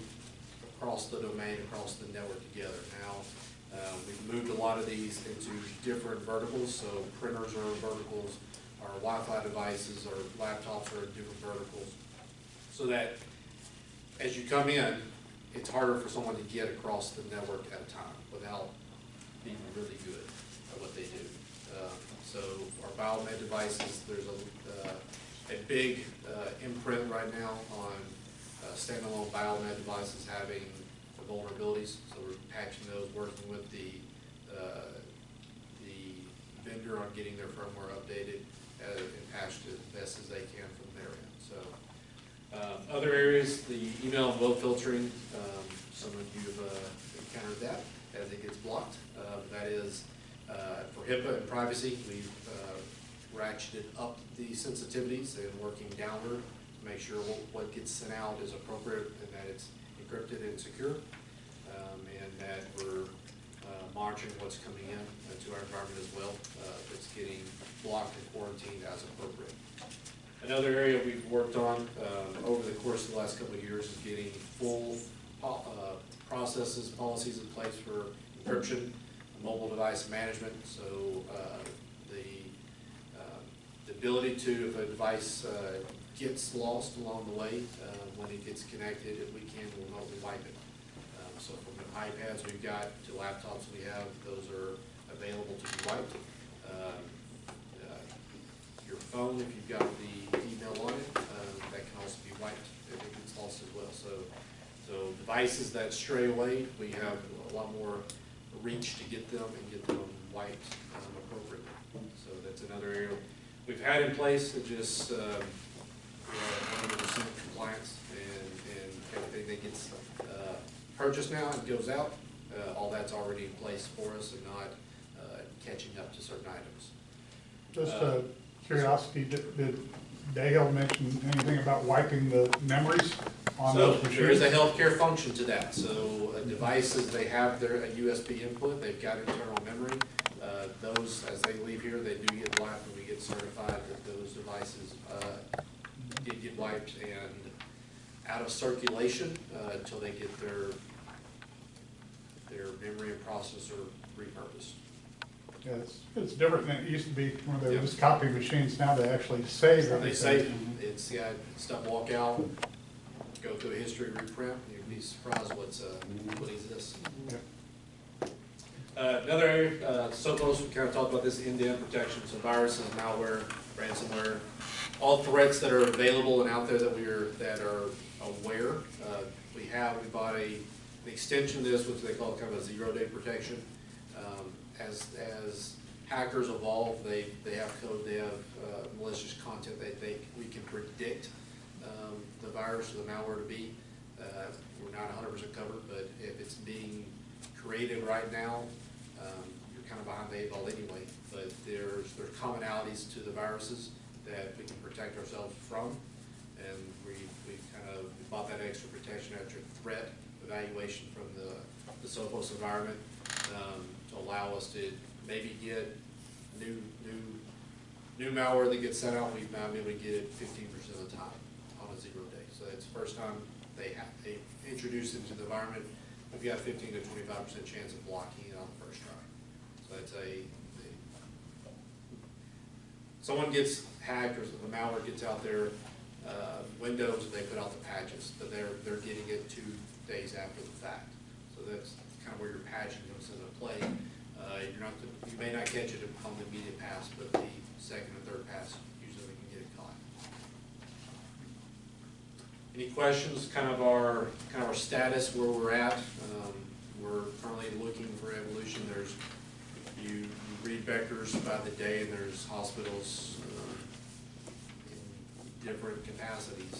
across the domain, across the network together. Now, we've moved a lot of these into different verticals, so printers are in verticals, our Wi-Fi devices, our laptops are in different verticals, so that as you come in, it's harder for someone to get across the network at a time without being really good at what they do. So our biomed devices, there's a big imprint right now on standalone biomed devices having vulnerabilities. So we're patching those, working with the vendor on getting their firmware updated and patched as best as they can from their end. So other areas, the email and web filtering, some of you have encountered that as it gets blocked. That is for HIPAA and privacy. We've ratcheted up the sensitivities and working downward to make sure what gets sent out is appropriate and that it's encrypted and secure, and that we're monitoring what's coming in to our environment as well. It's getting blocked and quarantined as appropriate. Another area we've worked on over the course of the last couple of years is getting full processes, policies in place for encryption, mobile device management. So the ability to, if a device gets lost along the way, when it gets connected, if we can remotely wipe it. So from the iPads we've got to laptops we have, those are available to be wiped. Your phone, if you've got the email on it, that can also be wiped if it gets lost as well. So devices that stray away, we have a lot more reach to get them and get them wiped appropriately. So that's another area we've had in place to just we have 100% compliance, and everything that gets purchased now and goes out, all that's already in place for us and not catching up to certain items. Just curiosity, did Dale mention anything about wiping the memories on those machines? There is a healthcare function to that. So devices, they have their USB input, they've got internal memory. Those, as they leave here, they do get wiped, and we get certified that those devices did get wiped and out of circulation until they get their memory and processor repurposed. Yeah, it's different than it used to be when they were just copy machines. Now they actually save everything. They save. It's stuff walk out, go through a history reprint. You'd be surprised what exists. Yep. Another area, Sophos, we kind of talked about this end-to-end protection. So viruses, malware, ransomware, all threats that are available and out there that are aware. We bought an extension of this, which they call kind of a zero-day protection. As hackers evolve, they have code, they have malicious content that we can predict the virus or the malware to be. We're not 100% covered, but if it's being created right now, you're kind of behind the 8 ball anyway. But there's commonalities to the viruses that we can protect ourselves from, and we bought that extra protection after threat evaluation from the Sophos environment to allow us to maybe get new malware that gets sent out. We've now been able to get it 15% of the time on a 0 day. So it's the first time they introduce it into the environment. We've got 15 to 25% chance of blocking it on the first try. So it's someone gets hacked or the malware gets out there, Windows, they put out the patches, but they're getting it 2 days after the fact. So that's kind of where your patching comes into play. You may not catch it on the immediate pass, but the second or third pass, usually we can get it caught. Any questions? Kind of our status where we're at. We're currently looking for evolution. You read Becker's by the day, and there's hospitals in different capacities,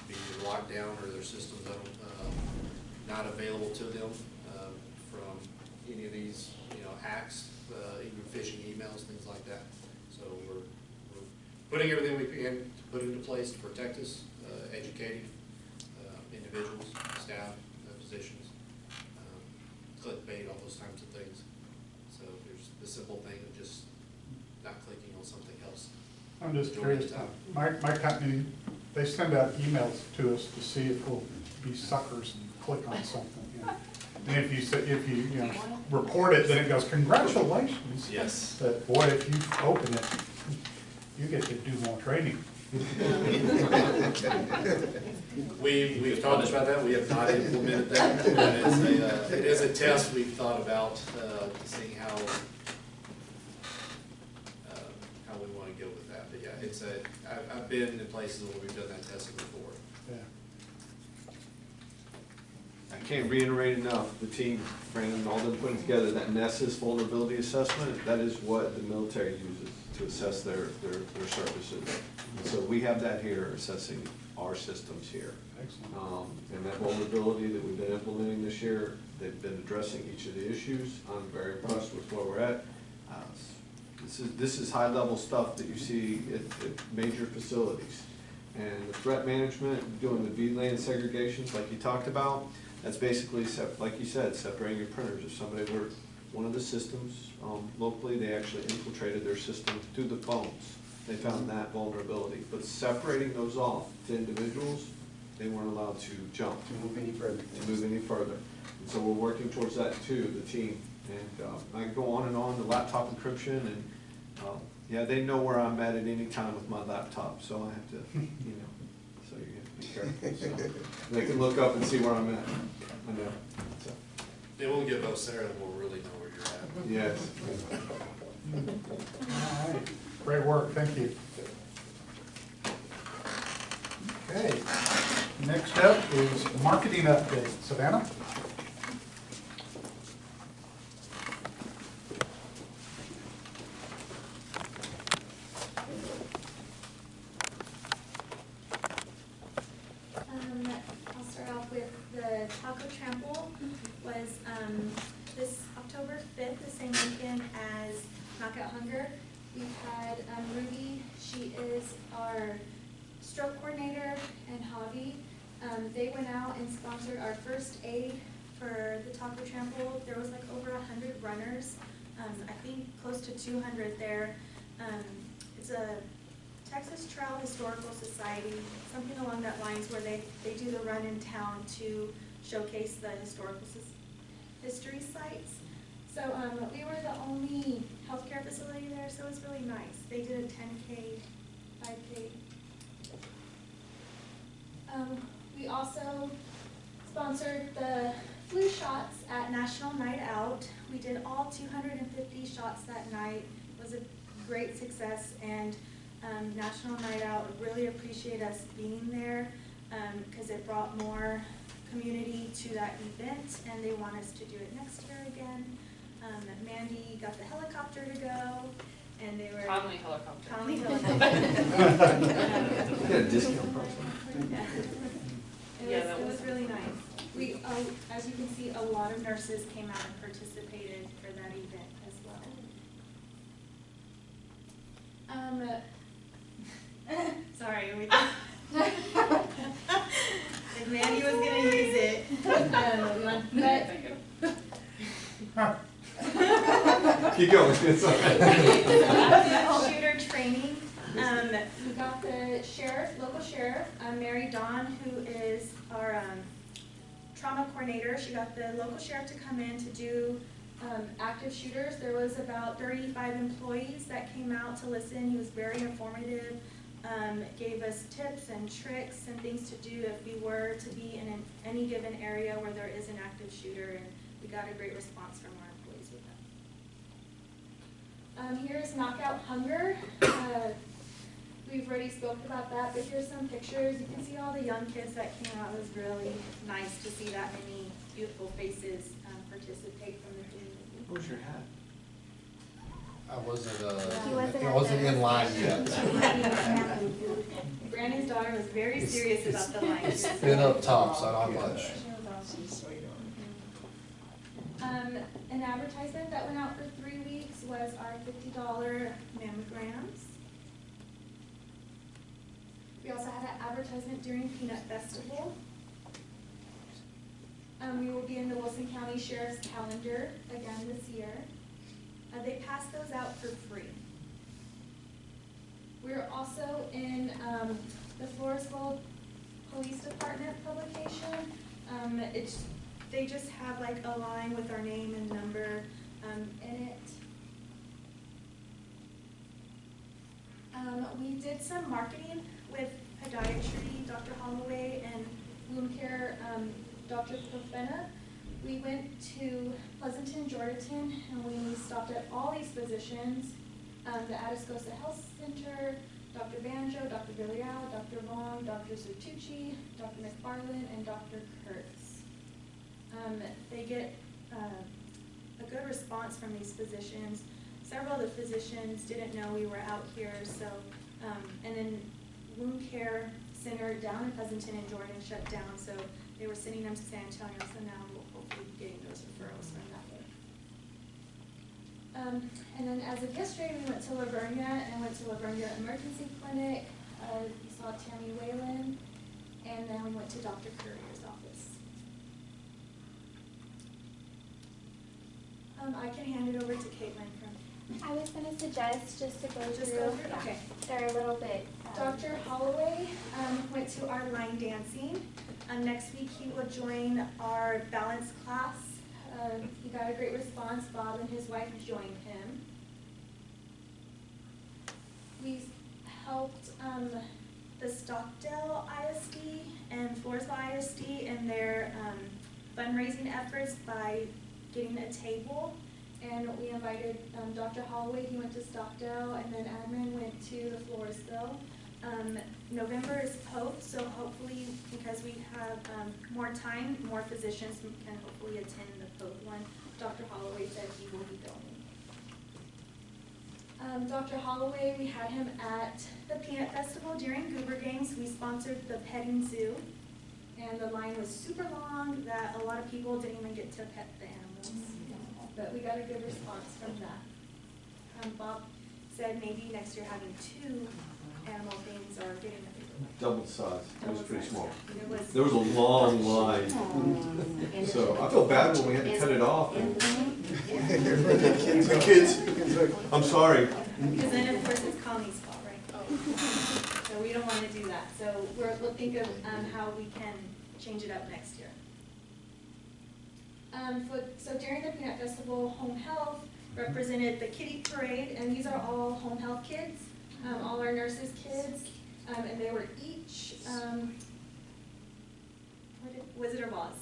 being locked down or their systems not available to them from any of these, hacks, even phishing emails, things like that. So we're putting everything we can to put into place to protect us, educating individuals, staff, positions, clickbait, all those types of things. So there's the simple thing of just not clicking on something else. I'm just During curious, the time. my company, they send out emails to us to see if we'll be suckers and click on something. And if you report it, then it goes, congratulations. Yes. But boy, if you open it, you get to do more training. We've talked about that. We have not implemented that. It is a test we've thought about, seeing how we want to go with that. But yeah, I've been in places where we've done that testing before. Yeah. I can't reiterate enough, the team, Brandon, all them putting together that Nessus vulnerability assessment, that is what the military uses to assess their services. And so we have that here, assessing our systems here. Excellent. And that vulnerability that we've been implementing this year, they've been addressing each of the issues. I'm very impressed with where we're at. This is high-level stuff that you see at major facilities. And the threat management, doing the VLAN segregations like you talked about, that's basically, like you said, separating your printers. If somebody were one of the systems locally, they actually infiltrated their system through the phones. They found that vulnerability. But separating those off to individuals, they weren't allowed to jump. To move any further. To move any further. And so we're working towards that too, the team. And I can go on, the laptop encryption, and yeah, they know where I'm at any time with my laptop, so I have to, so you have to be careful. So they can look up and see where I'm at. I know. So. They won't get those there, and we'll really know where you're at. Yes. All right. Great work. Thank you. Okay. Next up is marketing update. Savannah? I'll start off with the Taco Trample was this October 5th, the same weekend as Knockout Hunger. We've had Ruby, she is our stroke coordinator and hobby. They went out and sponsored our first aid for the Taco Trample. There was like over 100 runners, I think close to 200 there. It's a Texas Trail Historical Society, something along that lines, where they do the run in town to showcase the historical history sites. So we were the only healthcare facility there, so it was really nice. They did a 10K, 5K. We also sponsored the flu shots at National Night Out. We did all 250 shots that night. It was a great success, and National Night Out really appreciate us being there because it brought more community to that event, and they want us to do it next year again. Mandy got the helicopter to go, and they were Conley helicopter. Conley helicopter. Yeah, discount price. Yeah. It was really nice. We, as you can see, a lot of nurses came out and participated for that event as well. Sorry, if Mandy was gonna use it, but Keep going. It's all right. shooter training. We got the sheriff, local sheriff, Mary Dawn, who is our trauma coordinator. She got the local sheriff to come in to do active shooters. There was about 35 employees that came out to listen. He was very informative, gave us tips and tricks and things to do if we were to be in any given area where there is an active shooter, and we got a great response from our employees with that. Here's Knockout Hunger. We've already spoke about that, but here's some pictures. You can see all the young kids that came out. It was really nice to see that many beautiful faces participate from the community. Where's your hat? I wasn't, He wasn't I wasn't in line yet. Brandon's daughter was very serious about the line. It's been up top, so I don't have much. An advertisement that went out for 3 weeks was our $50 mammograms. We also had an advertisement during Peanut Festival. We will be in the Wilson County Sheriff's calendar again this year. They pass those out for free. We're also in the Floresville Police Department publication. They just have like a line with our name and number in it. We did some marketing with podiatry, Dr. Holloway, and wound care, Dr. Profena. We went to Pleasanton, Georgetown, and we stopped at all these physicians, the Atascosa Health Center, Dr. Banjo, Dr. Villarreal, Dr. Vaughn, Dr. Sertucci, Dr. McFarland, and Dr. Kurtz. They get a good response from these physicians. Several of the physicians didn't know we were out here, so, and then wound care center down in Pleasanton and Jordan shut down, so they were sending them to San Antonio, so now we'll hopefully be getting those referrals from that way. And then as of yesterday, we went to Lavernia and went to Lavernia Emergency Clinic. We saw Tammy Whalen, and then we went to Dr. Courier's office. I can hand it over to Caitlin from. I was gonna suggest just to go Just through. go through, okay. They're a little bit. Dr. Holloway went to our line dancing. Next week he will join our balance class. He got a great response. Bob and his wife joined him. We helped the Stockdale ISD and Floresville ISD in their fundraising efforts by getting a table. And we invited Dr. Holloway, he went to Stockdale, and then Admin went to the Floresville. November is Pope, so hopefully, because we have more time, more physicians can hopefully attend the Pope one. Dr. Holloway said he will be going. Dr. Holloway, we had him at the Peanut Festival during Goober Games. We sponsored the petting zoo, and the line was super long that a lot of people didn't even get to pet the animals. But we got a good response from that. Bob said maybe next year having 2 animal things or getting a bigger one. Double the size, it was pretty small. It was. There was a long line, so I felt bad when we had to cut it off. The kids, I'm sorry. Because then of course it's Connie's fault, right? So we don't want to do that. So we're looking at how we can change it up next year. So during the Peanut Festival, Home Health represented the kitty parade, and these are all Home Health kids, all our nurses' kids, and they were each, Wizard of Oz.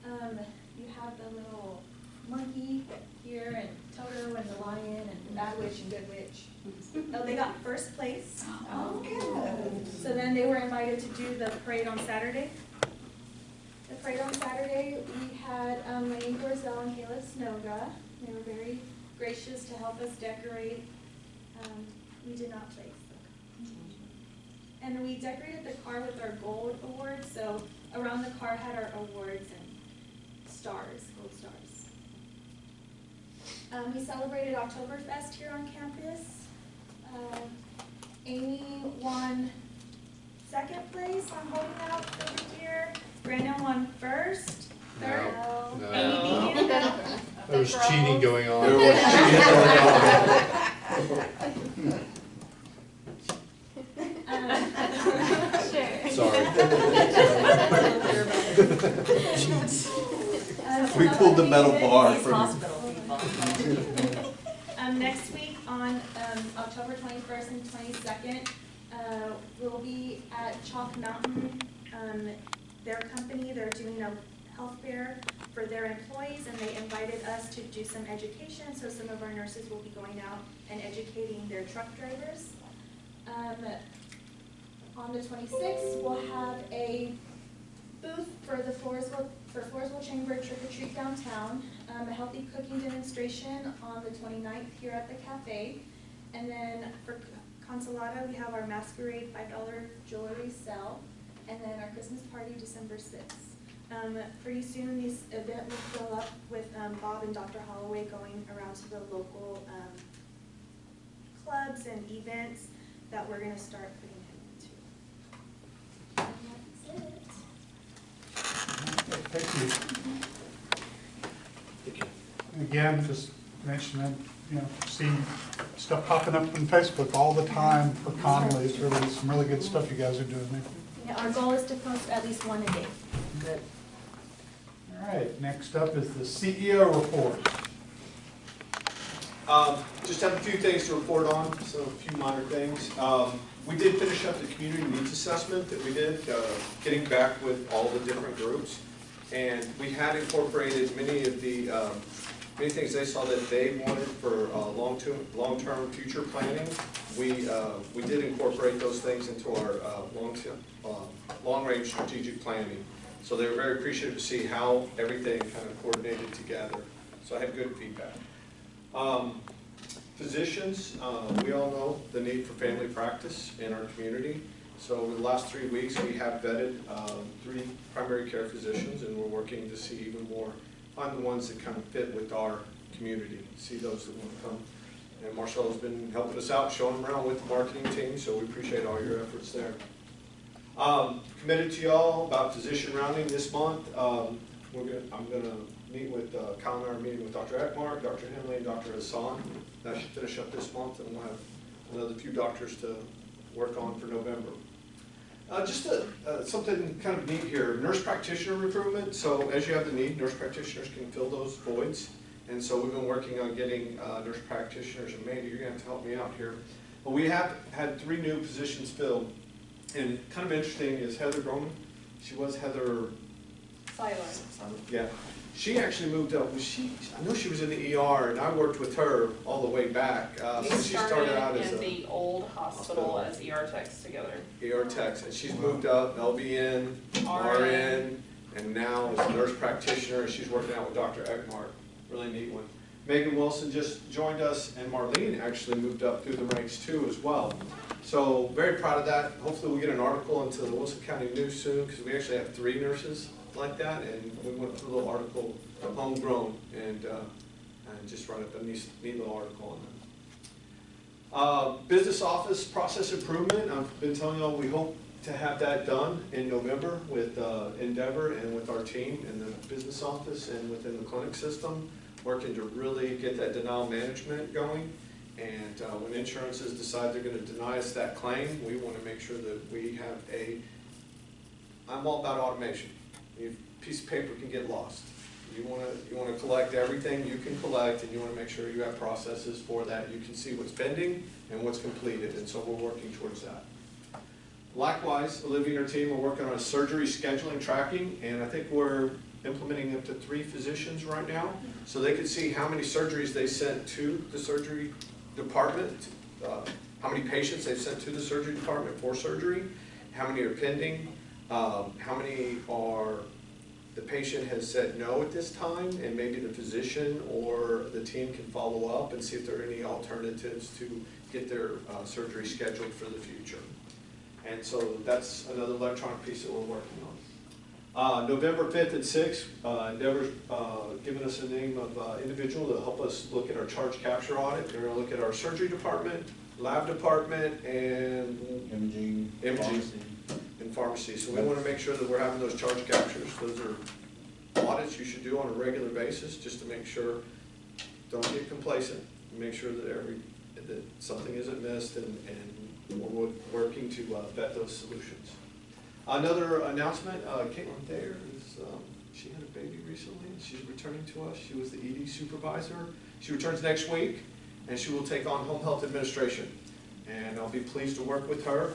You have the little monkey here, and Toto, and the lion, and Bad Witch and Good Witch. Oh, they got first place. Oh, good. So then they were invited to do the parade on Saturday. The parade on Saturday, we had Lane Gorzel and Kayla Snoga. They were very gracious to help us decorate. We did not place them. And we decorated the car with our gold awards, so around the car had our awards and stars, gold stars. We celebrated Oktoberfest here on campus. Amy won 2nd place on holding out every year. Brandon won 1st, 3rd. No. Amy beat him. There was cheating going on. There was cheating going on. Sure. Sorry. We pulled the metal bar from. Hospital people. Next week on October 21st and 22nd, we'll be at Chalk Mountain. Their company, they're doing a health fair for their employees, and they invited us to do some education, so some of our nurses will be going out and educating their truck drivers. On the 26th, we'll have a booth for the Floresville for Floresville Chamber Trick or Treat Downtown, a healthy cooking demonstration on the 29th here at the cafe. And then for Consolata, we have our Masquerade $5 jewelry sale, and then our Christmas party December 6th. Pretty soon this event will fill up with Bob and Dr. Holloway going around to the local clubs and events that we're gonna start putting him into. And that's it. Thank you. And again, just mentioning, see stuff popping up on Facebook all the time for Connolly. It's really some really good stuff you guys are doing there. Yeah, our goal is to post at least one a day. Good. All right, next up is the CEO report. Just have a few things to report on, so a few minor things. We did finish up the community needs assessment that we did, getting back with all the different groups. And we had incorporated many of the, many things they saw that they wanted for long-term future planning. We did incorporate those things into our long-range strategic planning. So they were very appreciative to see how everything kind of coordinated together. So I had good feedback. Physicians, we all know the need for family practice in our community. So over the last 3 weeks, we have vetted 3 primary care physicians, and we're working to see even more, find the ones that kind of fit with our community, see those that want to come. And Marcelo's been helping us out, showing them around with the marketing team, so we appreciate all your efforts there. Committed to y'all about physician rounding this month. I'm going to meet with, Kyle and I are meeting with Dr. Ekmark, Dr. Henley, and Dr. Hassan. That should finish up this month, and we'll have another few doctors to work on for November. Just something kind of neat here, nurse practitioner recruitment. So as you have the need, nurse practitioners can fill those voids. And so we've been working on getting nurse practitioners. And Mandy, you're going to have to help me out here. But we have had 3 new positions filled. And kind of interesting is Heather Groman. She was Heather. Yeah. She actually moved up. I know she was in the ER, and I worked with her all the way back. We She started out as in the old hospital as ER techs together. ER techs, and she's moved up, LVN, RN, and now is a nurse practitioner, and she's working out with Dr. Ekmark. Really neat one. Megan Wilson just joined us, and Marlene actually moved up through the ranks too as well. So very proud of that. Hopefully we'll get an article into the Wilson County News soon, because we actually have 3 nurses like that, and we went through a little article, homegrown, and just write up a neat little article on that. Business office process improvement. I've been telling y'all we hope to have that done in November with Endeavor and with our team in the business office and within the clinic system, working to really get that denial management going. And when insurances decide they're going to deny us that claim, we want to make sure that we have I'm all about automation. A piece of paper can get lost. You want to collect everything you can collect, and you want to make sure you have processes for that. You can see what's pending and what's completed, and so we're working towards that. Likewise, Olivia and her team are working on surgery scheduling tracking, and I think we're implementing up to 3 physicians right now, so they can see how many surgeries they sent to the surgery department, how many patients they've sent to the surgery department for surgery, how many are pending, how many are the patient has said no at this time, and maybe the physician or the team can follow up and see if there are any alternatives to get their surgery scheduled for the future. And so that's another electronic piece that we're working on. November 5th and 6th, Endeavor's given us a name of individual to help us look at our charge capture audit. They're going to look at our surgery department, lab department, and imaging. And pharmacy. So we want to make sure that we're having those charge captures. Those are audits you should do on a regular basis, just to make sure, don't get complacent, make sure that something isn't missed, and we're working to vet those solutions. Another announcement, Caitlin Thayer, she had a baby recently, and she's returning to us. She was the ED supervisor. She returns next week, and she will take on home health administration. And I'll be pleased to work with her.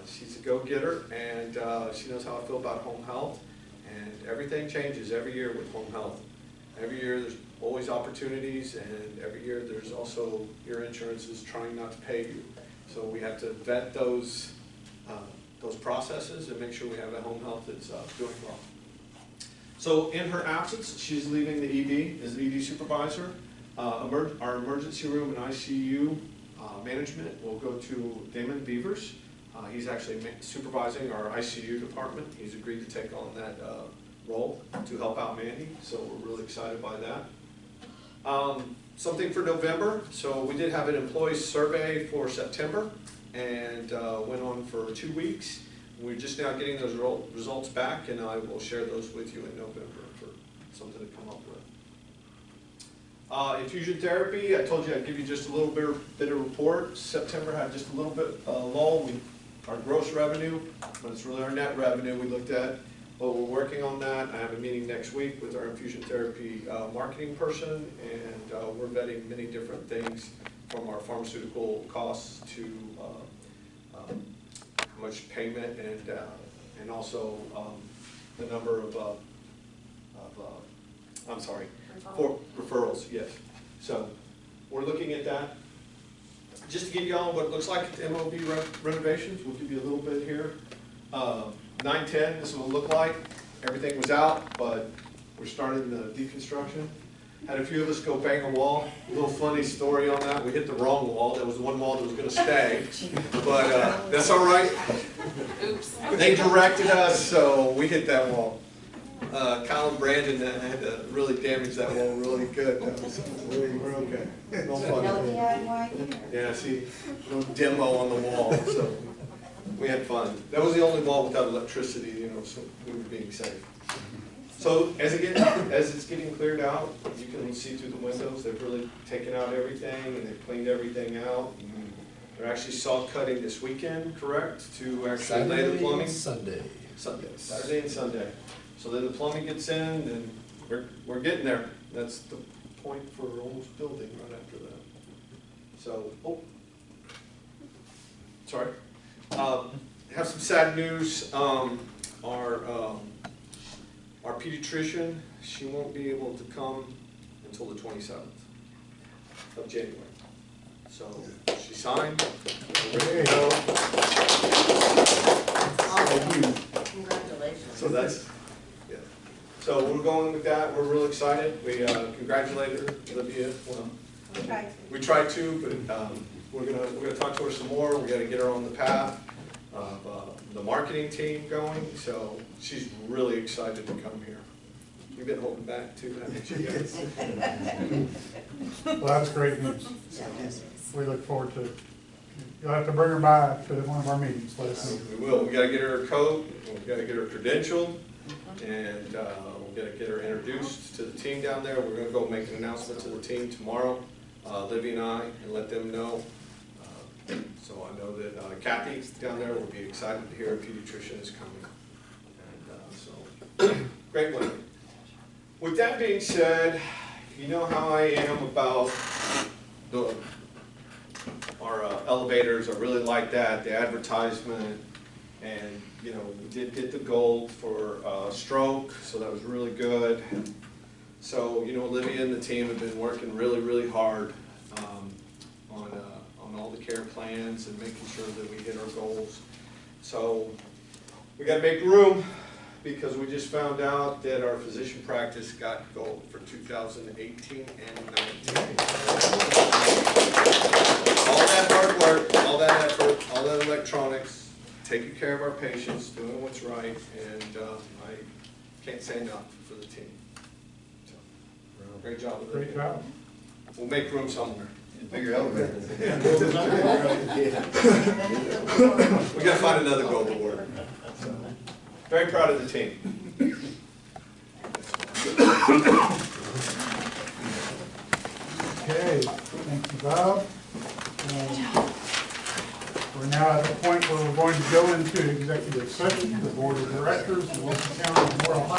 She's a go-getter, and she knows how I feel about home health, and everything changes every year with home health. Every year there's always opportunities, and every year there's also your insurance is trying not to pay you. So we have to vet those processes and make sure we have a home health that's doing well. So in her absence, she's leaving the ED as the ED supervisor. Our emergency room and ICU management will go to Damon Beavers. He's actually supervising our ICU department. He's agreed to take on that role to help out Mandy, so we're really excited by that. Something for November, so we did have an employee survey for September and went on for 2 weeks. We're just now getting those results back, and I will share those with you in November for something to come up with. Infusion therapy, I told you I'd give you just a little bit of report. September had just a little bit lull. Our gross revenue, but it's really our net revenue we looked at. But we're working on that. I have a meeting next week with our infusion therapy marketing person, and we're vetting many different things from our pharmaceutical costs to how much payment and also the number of for referrals, yes. So we're looking at that. Just to give you all what it looks like at the MOB renovations, we'll give you a little bit here. 9/10, this is what it looked like. Everything was out, but we're starting the deconstruction. Had a few of us go bang a wall. A little funny story on that. We hit the wrong wall. That was the one wall that was going to stay, but that's all right. Oops. They directed us, so we hit that wall. Kyle and Brandon had to really damage that wall really good. We're okay. No fun. Yeah, see, no demo on the wall, so we had fun. That was the only wall without electricity, you know, so we were being safe. So as it's getting cleared out, you can see through the windows. They've really taken out everything and they've cleaned everything out. They're actually saw cutting this weekend, correct? To actually lay the plumbing. Saturday and Sunday. So then the plumbing gets in, and we're getting there. That's the point for almost building right after that. So, sorry. Have some sad news. Our pediatrician, she won't be able to come until the 27th of January. So she signed. We're ready to go. Congratulations. So that's. So we're going with that. We're real excited. We congratulate her, Olivia. Well, we tried to, but we're gonna talk to her some more. We got to get her on the path of the marketing team going. So she's really excited to come here. You've been holding back too, haven't you guys? Well, that's great news. We look forward to it. You'll have to bring her by to one of our meetings. Let us know. We will. We got to get her a code. We got to get her credentialed, and we got to get her introduced to the team down there. We're going to go make an announcement to the team tomorrow, Livy and I, and let them know. So I know that Kathy down there will be excited to hear a pediatrician is coming. And so, great one. With that being said, you know how I am about our elevators. I really like that, the advertisement, and you know, we did get the gold for stroke, so that was really good. So, you know, Olivia and the team have been working really, really hard on all the care plans and making sure that we hit our goals. So we got to make room, because we just found out that our physician practice got gold for 2018 and 19. All that hard work, all that effort, all that electronics, taking care of our patients, doing what's right, and I can't say enough for the team. So, great job. Great job. We'll make room somewhere. Bigger elevator. We got to find another gold award. So, very proud of the team. Okay, thank you, Bob. We're now at the point where we're going to go into executive session, the Board of Directors, the Wilson County Memorial